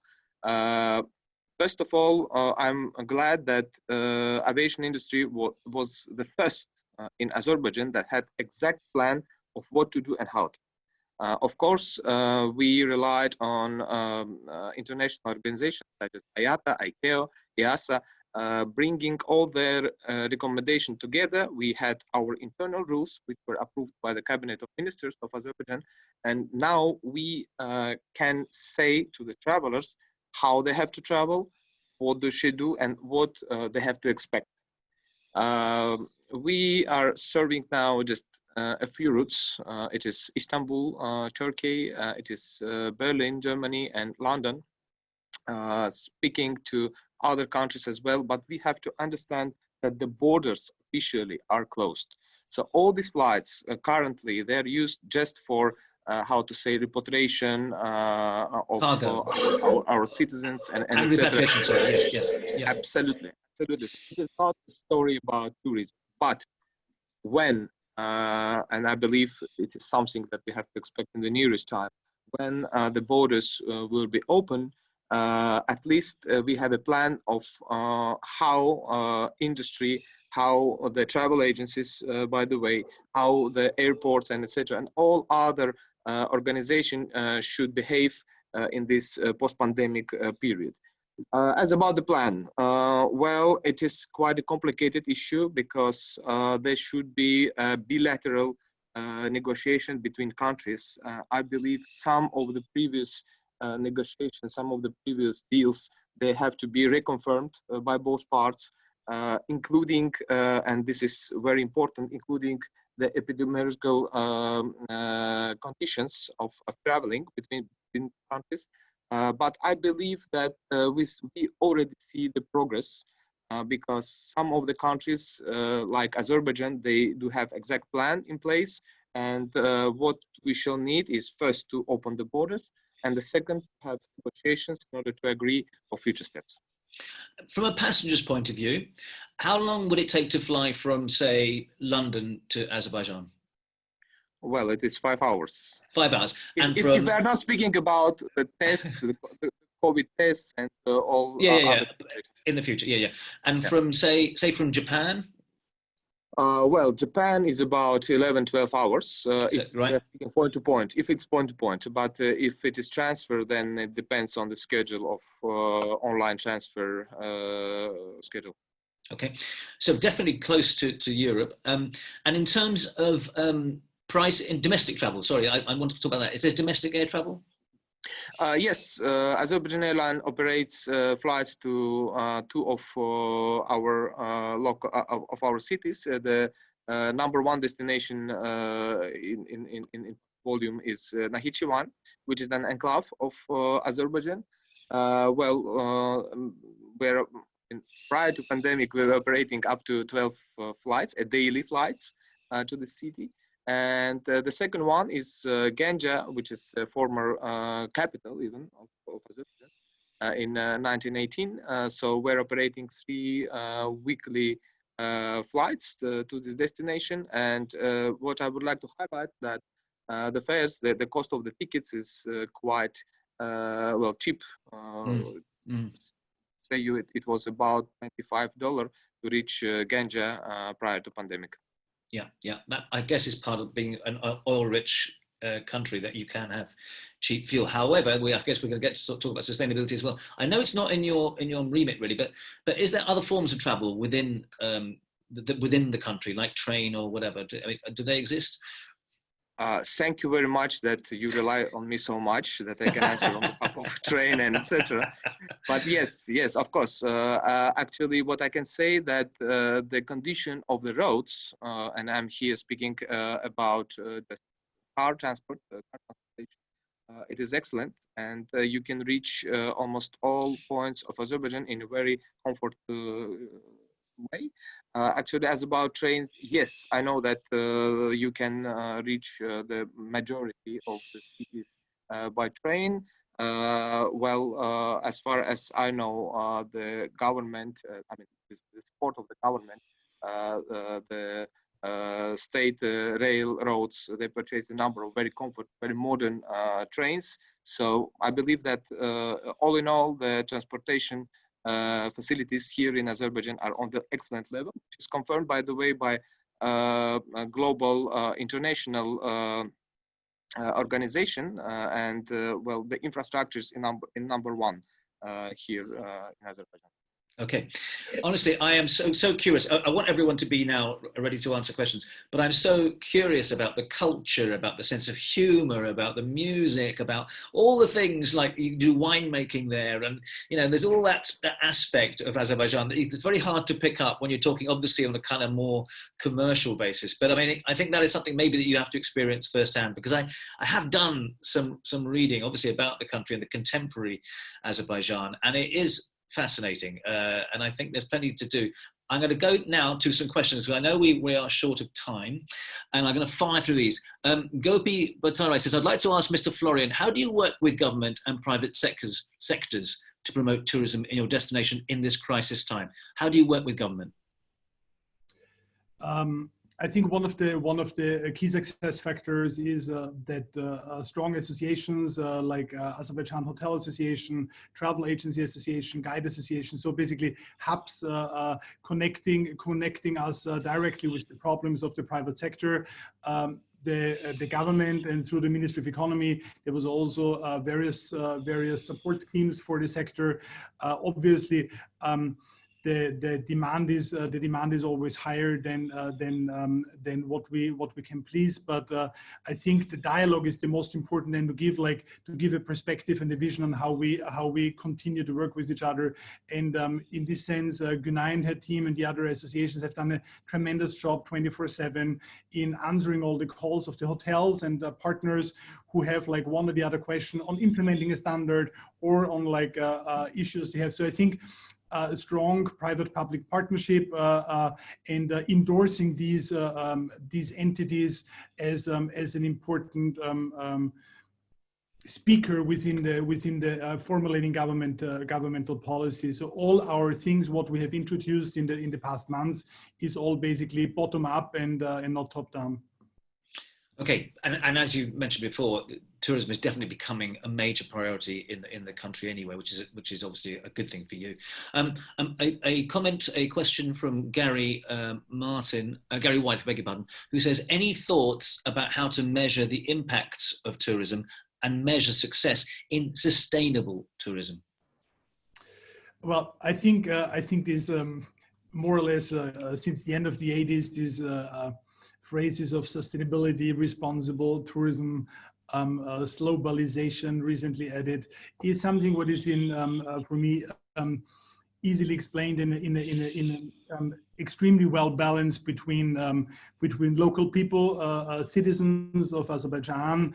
First of all, I'm glad that aviation industry was the first in Azerbaijan that had exact plan of what to do and how to. Of course, we relied on international organizations such as IATA, ICAO, EASA, bringing all their recommendation together. We had our internal rules, which were approved by the Cabinet of Ministers of Azerbaijan. And now we can say to the travelers how they have to travel, what they should do, and what they have to expect. We are serving now just a few routes. It is Istanbul, Turkey, it is Berlin, Germany, and London. Speaking to other countries as well, but we have to understand that the borders officially are closed. So all these flights currently, they're used just for how to say repatriation of our citizens and repatriation. Sorry, yes. Yeah. Absolutely. It is not a story about tourism, but when and I believe it is something that we have to expect in the nearest time, when the borders will be open. At least we have a plan of how industry, how the travel agencies, by the way, how the airports and etc. and all other organizations should behave in this post-pandemic period. As about the plan, well, it is quite a complicated issue because there should be a bilateral negotiation between countries. I believe some of the previous negotiations, some of the previous deals, they have to be reconfirmed by both parts, including, and this is very important, including the epidemiological conditions of traveling between countries. But I believe that we already see the progress because some of the countries like Azerbaijan, they do have exact plan in place. And what we shall need is first to open the borders, and the second, have negotiations in order to agree on future steps. From a passenger's point of view, how long would it take to fly from, say, London to Azerbaijan? Well, it is 5 hours. 5 hours. And if we are not speaking about the tests, the COVID tests, and all other in the future, and from say from Japan. Well, Japan is about 11-12 hours, right? Point to point, if it's point to point. But if it is transfer, then it depends on the schedule of online transfer schedule. Okay, so definitely close to Europe. And in terms of price in domestic travel, sorry, I wanted to talk about that. Is there domestic air travel? Yes, Azerbaijan Airlines operates flights to two of our cities. The number one destination in volume is Nakhichevan, which is an enclave of Azerbaijan. Prior to pandemic, we were operating up to 12 flights, daily flights to the city. And the second one is Ganja, which is a former capital even of Azerbaijan in 1918. So we're operating 3 weekly flights to this destination. And what I would like to highlight that the fares, the cost of the tickets is quite cheap. Say it was about $25 to reach Ganja prior to pandemic. Yeah. That, I guess, is part of being an oil-rich country, that you can have cheap fuel. However, I guess we're going to get to talk about sustainability as well. I know it's not in your remit really, but is there other forms of travel within the country, like train or whatever? Do they exist? Thank you very much that you rely on me so much that I can answer on behalf of train and etc. But yes, of course. Actually, what I can say that the condition of the roads, and I'm here speaking about the car transportation, it is excellent, and you can reach almost all points of Azerbaijan in a very comfortable way. Actually, as about trains, yes, I know that you can reach the majority of the cities by train. As far as I know, the government, the support of the government, the state railroads, they purchased a number of very modern trains. So I believe that all in all, the transportation facilities here in Azerbaijan are on the excellent level, which is confirmed, by the way, by a global international organization, and the infrastructures in number one here in Azerbaijan. Okay, honestly, I am so curious. I want everyone to be now ready to answer questions, but I'm so curious about the culture, about the sense of humor, about the music, about all the things, like you do winemaking there, and there's all that aspect of Azerbaijan that it's very hard to pick up when you're talking, obviously, on a kind of more commercial basis. But I think that is something maybe that you have to experience firsthand, because I have done some reading, obviously, about the country and the contemporary Azerbaijan, and it is fascinating, and I think there's plenty to do. I'm going to go now to some questions, because I know we are short of time, and I'm going to fire through these. Gopi Bhattacharya says, I'd like to ask Mr. Florian, how do you work with government and private sectors to promote tourism in your destination in this crisis time? How do you work with government? I think one of the key success factors is that strong associations like Azerbaijan Hotel Association, Travel Agency Association, Guide Association, so basically hubs connecting us directly with the problems of the private sector. The government, and through the Ministry of Economy, there was also various support schemes for the sector. Obviously, the demand is always higher than what we can please. But I think the dialogue is the most important, and to give a perspective and a vision on how we continue to work with each other. And in this sense, Gunay and her team and the other associations have done a tremendous job 24/7 in answering all the calls of the hotels and partners who have like one or the other question on implementing a standard or on like issues they have. So I think a strong private-public partnership and endorsing these entities as an important speaker within the formulating governmental policy. So all our things, what we have introduced in the past months, is all basically bottom up and not top down. Okay, and as you mentioned before, tourism is definitely becoming a major priority in the country anyway, which is obviously a good thing for you. A question from Gary Gary White, beg your pardon, who says, any thoughts about how to measure the impacts of tourism and measure success in sustainable tourism? Well, I think this more or less since the end of the 80s, these phrases of sustainability, responsible tourism, globalization recently added, is something what is in for me easily explained in extremely well balanced between local people, citizens of Azerbaijan,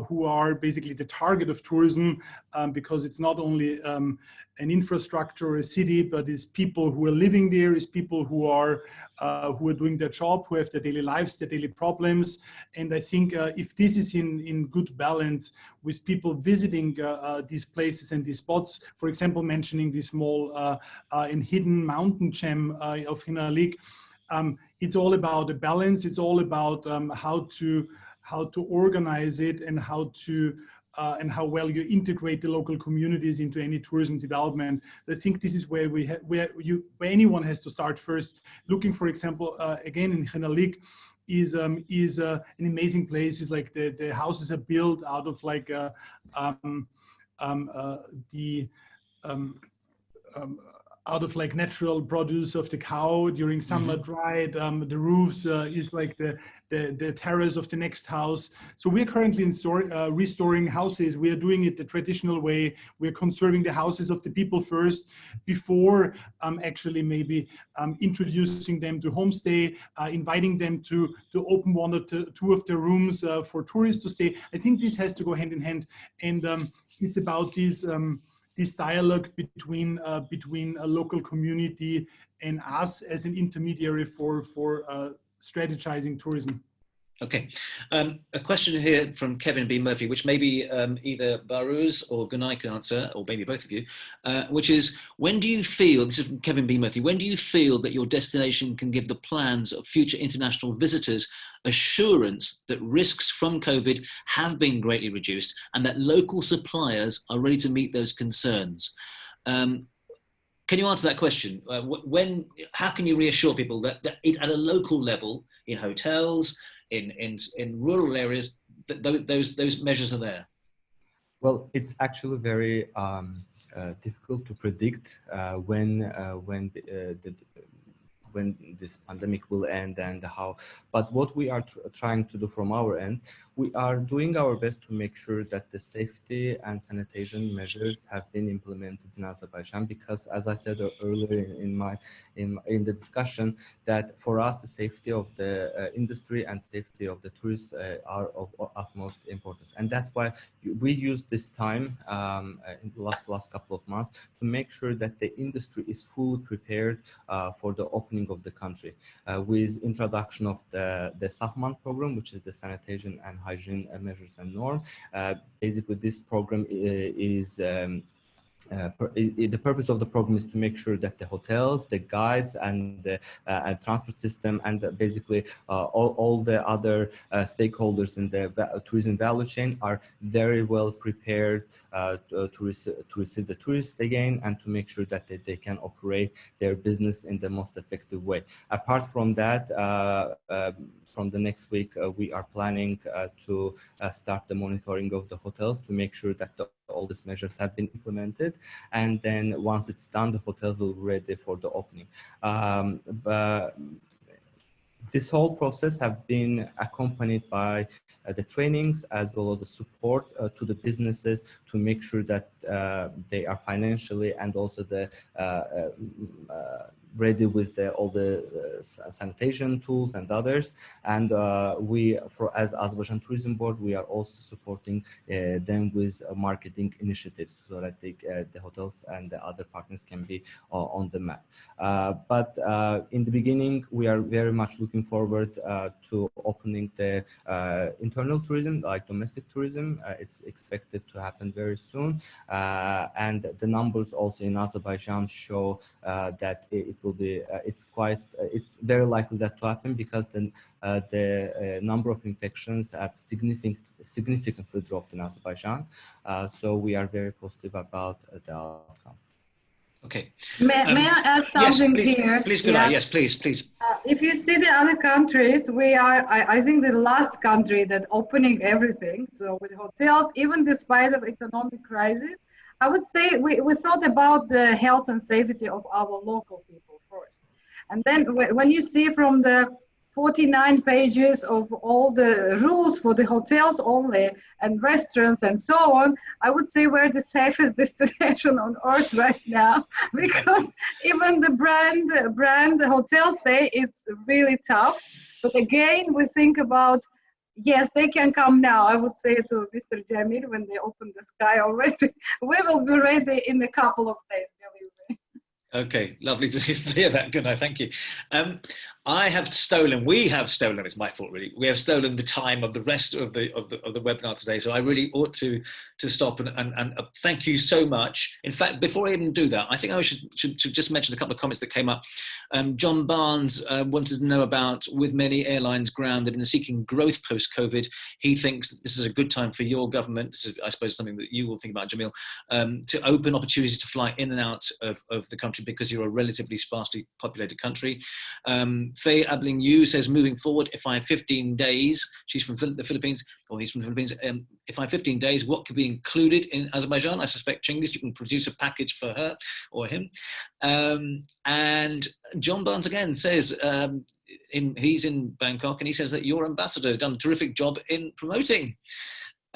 who are basically the target of tourism, because it's not only an infrastructure or a city, but it's people who are living there, it's people who are doing their job, who have their daily lives, their daily problems. And I think if this is in good balance with people visiting these places and these spots, for example, mentioning this small and hidden mountain gem of Hinalik, it's all about the balance. It's all about how to organize it and how well you integrate the local communities into any tourism development. I think this is where where anyone has to start first. Looking, for example, again in Hinalik is an amazing place. It's like the houses are built out of like out of like natural produce of the cow during summer dried. The roofs is like the terrace of the next house. So we're currently restoring houses. We are doing it the traditional way. We're conserving the houses of the people first before actually maybe introducing them to homestay, inviting them to open one or two of the rooms for tourists to stay. I think this has to go hand in hand, and it's about this dialogue between a local community and us as an intermediary for strategizing tourism. Okay, a question here from Kevin B. Murphy, which maybe either Baruz or Gunay can answer, or maybe both of you, which is, when do you feel, this is from Kevin B. Murphy, when do you feel that your destination can give the plans of future international visitors assurance that risks from COVID have been greatly reduced and that local suppliers are ready to meet those concerns? Can you answer that question? How can you reassure people that at a local level, in hotels, in rural areas, that those measures are there? Well, it's actually very difficult to predict when this pandemic will end and how. But what we are trying to do from our end, we are doing our best to make sure that the safety and sanitation measures have been implemented in Azerbaijan, because as I said earlier in the discussion, that for us the safety of the industry and safety of the tourists are of utmost importance. And that's why we use this time in the last couple of months to make sure that the industry is fully prepared for the opening of the country, with introduction of the Sahman program, which is the sanitation and hygiene measures and norm. Basically, this program is the purpose of the program is to make sure that the hotels, the guides, and the transport system, and basically all the other stakeholders in the tourism value chain are very well prepared to receive the tourists again, and to make sure that they can operate their business in the most effective way. Apart from that, from the next week, we are planning to start the monitoring of the hotels to make sure that the all these measures have been implemented. And then once it's done, the hotels will be ready for the opening. But this whole process have been accompanied by the trainings as well as the support to the businesses to make sure that they are financially and also the ready with all the sanitation tools and others. And we, as Azerbaijan Tourism Board, we are also supporting them with marketing initiatives so that the hotels and the other partners can be on the map. But in the beginning, we are very much looking forward to opening the internal tourism, like domestic tourism. It's expected to happen very soon. And the numbers also in Azerbaijan show that it will be, it's very likely that to happen because the number of infections have significantly dropped in Azerbaijan. So we are very positive about the outcome. Okay. May I add something yes, please, here? Please, Gulay. Yeah. Yes, please. If you see the other countries, we are, I think, the last country that opening everything. So with hotels, even despite of economic crisis, I would say we thought about the health and safety of our local people first. And then when you see from the 49 pages of all the rules for the hotels only and restaurants and so on, I would say we're the safest destination on earth right now, because even the brand hotels say it's really tough. But again, we think about, yes, they can come now. I would say to Mr. Jamil, when they open the sky already, we will be ready in a couple of days, believe me. Okay, lovely to hear that. Good night, thank you. We have stolen, it's my fault really, we have stolen the time of the rest of the webinar today, so I really ought to stop and thank you so much. In fact, before I even do that, I think I should just mention a couple of comments that came up. John Barnes wanted to know about, with many airlines grounded and seeking growth post-COVID, he thinks that this is a good time for your government, this is I suppose something that you will think about, Jamil, to open opportunities to fly in and out of the country because you're a relatively sparsely populated country. Faye Abling Yu says, moving forward, if I have 15 days, she's from the Philippines, or he's from the Philippines, if I have 15 days, what could be included in Azerbaijan? I suspect Chingiz, you can produce a package for her or him. And John Barnes again says, he's in Bangkok, and he says that your ambassador has done a terrific job in promoting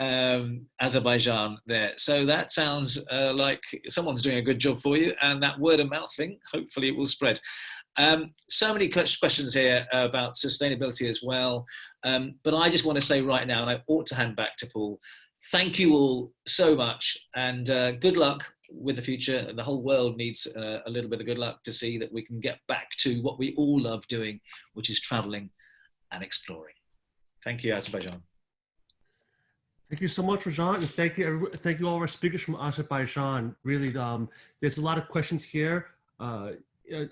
Azerbaijan there. So that sounds like someone's doing a good job for you, and that word of mouth thing, hopefully it will spread. So many questions here about sustainability as well, but I just want to say right now, and I ought to hand back to Paul, thank you all so much, and good luck with the future. The whole world needs a little bit of good luck to see that we can get back to what we all love doing, which is traveling and exploring. Thank you, Azerbaijan. Thank you so much, Rajan, and thank you all our speakers from Azerbaijan. Really, there's a lot of questions here.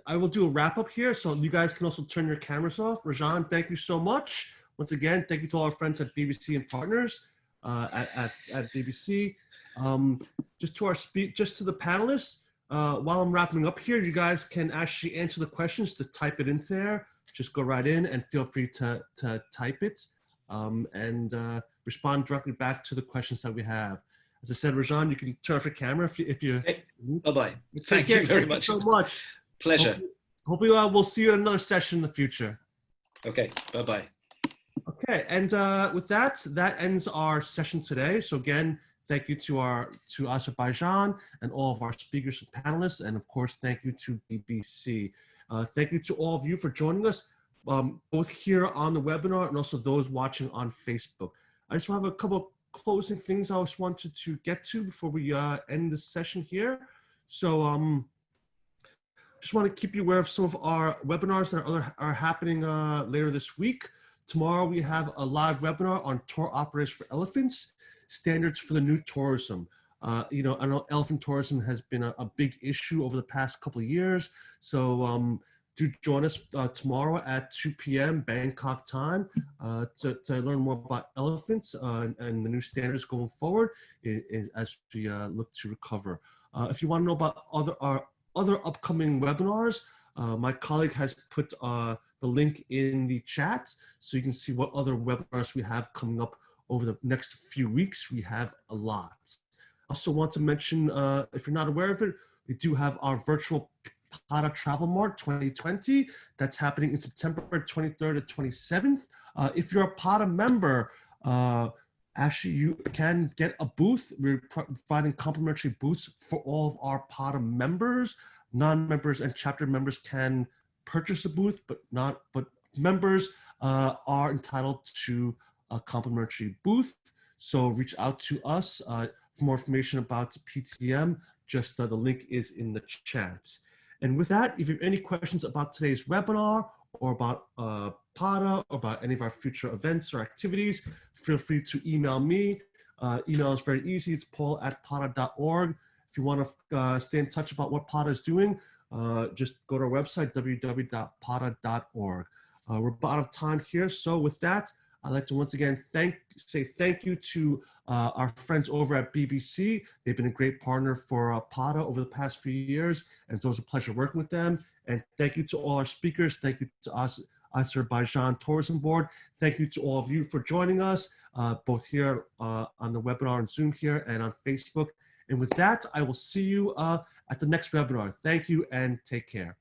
I will do a wrap up here, so you guys can also turn your cameras off. Rajan, thank you so much. Once again, thank you to all our friends at BBC and partners at BBC. Just to the panelists, while I'm wrapping up here, you guys can actually answer the questions to type it into there. Just go right in and feel free to type it and respond directly back to the questions that we have. As I said, Rajan, you can turn off your camera if you. Okay. Bye-bye. Thank you very much. Thank you so much. Pleasure. Hopefully we'll see you in another session in the future. Okay. Bye-bye. Okay, and with that ends our session today. So again, thank you to Azerbaijan and all of our speakers and panelists, and of course, thank you to BBC. Thank you to all of you for joining us, both here on the webinar and also those watching on Facebook. I just have a couple of closing things I just wanted to get to before we end this session here. So just want to keep you aware of some of our webinars that are happening later this week. Tomorrow we have a live webinar on tour operators for elephants, standards for the new tourism. You know, I know elephant tourism has been a big issue over the past couple of years. So do join us tomorrow at 2 p.m. Bangkok time to learn more about elephants and the new standards going forward as we look to recover. If you want to know about our other upcoming webinars, my colleague has put the link in the chat so you can see what other webinars we have coming up over the next few weeks. We have a lot. Also want to mention, if you're not aware of it, we do have our virtual Pasha Travel Mart 2020 that's happening in September 23rd to 27th. If you're a Pasha member, actually you can get a booth. We're providing complimentary booths for all of our Pasha members. Non-members and chapter members can purchase a booth, but members are entitled to a complimentary booth. So reach out to us for more information about PTM. Just the link is in the chat. And with that, if you have any questions about today's webinar or about Pasha or about any of our future events or activities, feel free to email me. Email is very easy. It's paul@pasha.org. If you want to stay in touch about what Pasha is doing, just go to our website, www.pasha.org. We're about out of time here. So with that, I'd like to once again say thank you to our friends over at BBC. They've been a great partner for Pasha over the past few years, and so it's a pleasure working with them. And thank you to all our speakers. Thank you to Azerbaijan Tourism Board. Thank you to all of you for joining us, both here on the webinar on Zoom here and on Facebook. And with that, I will see you at the next webinar. Thank you and take care.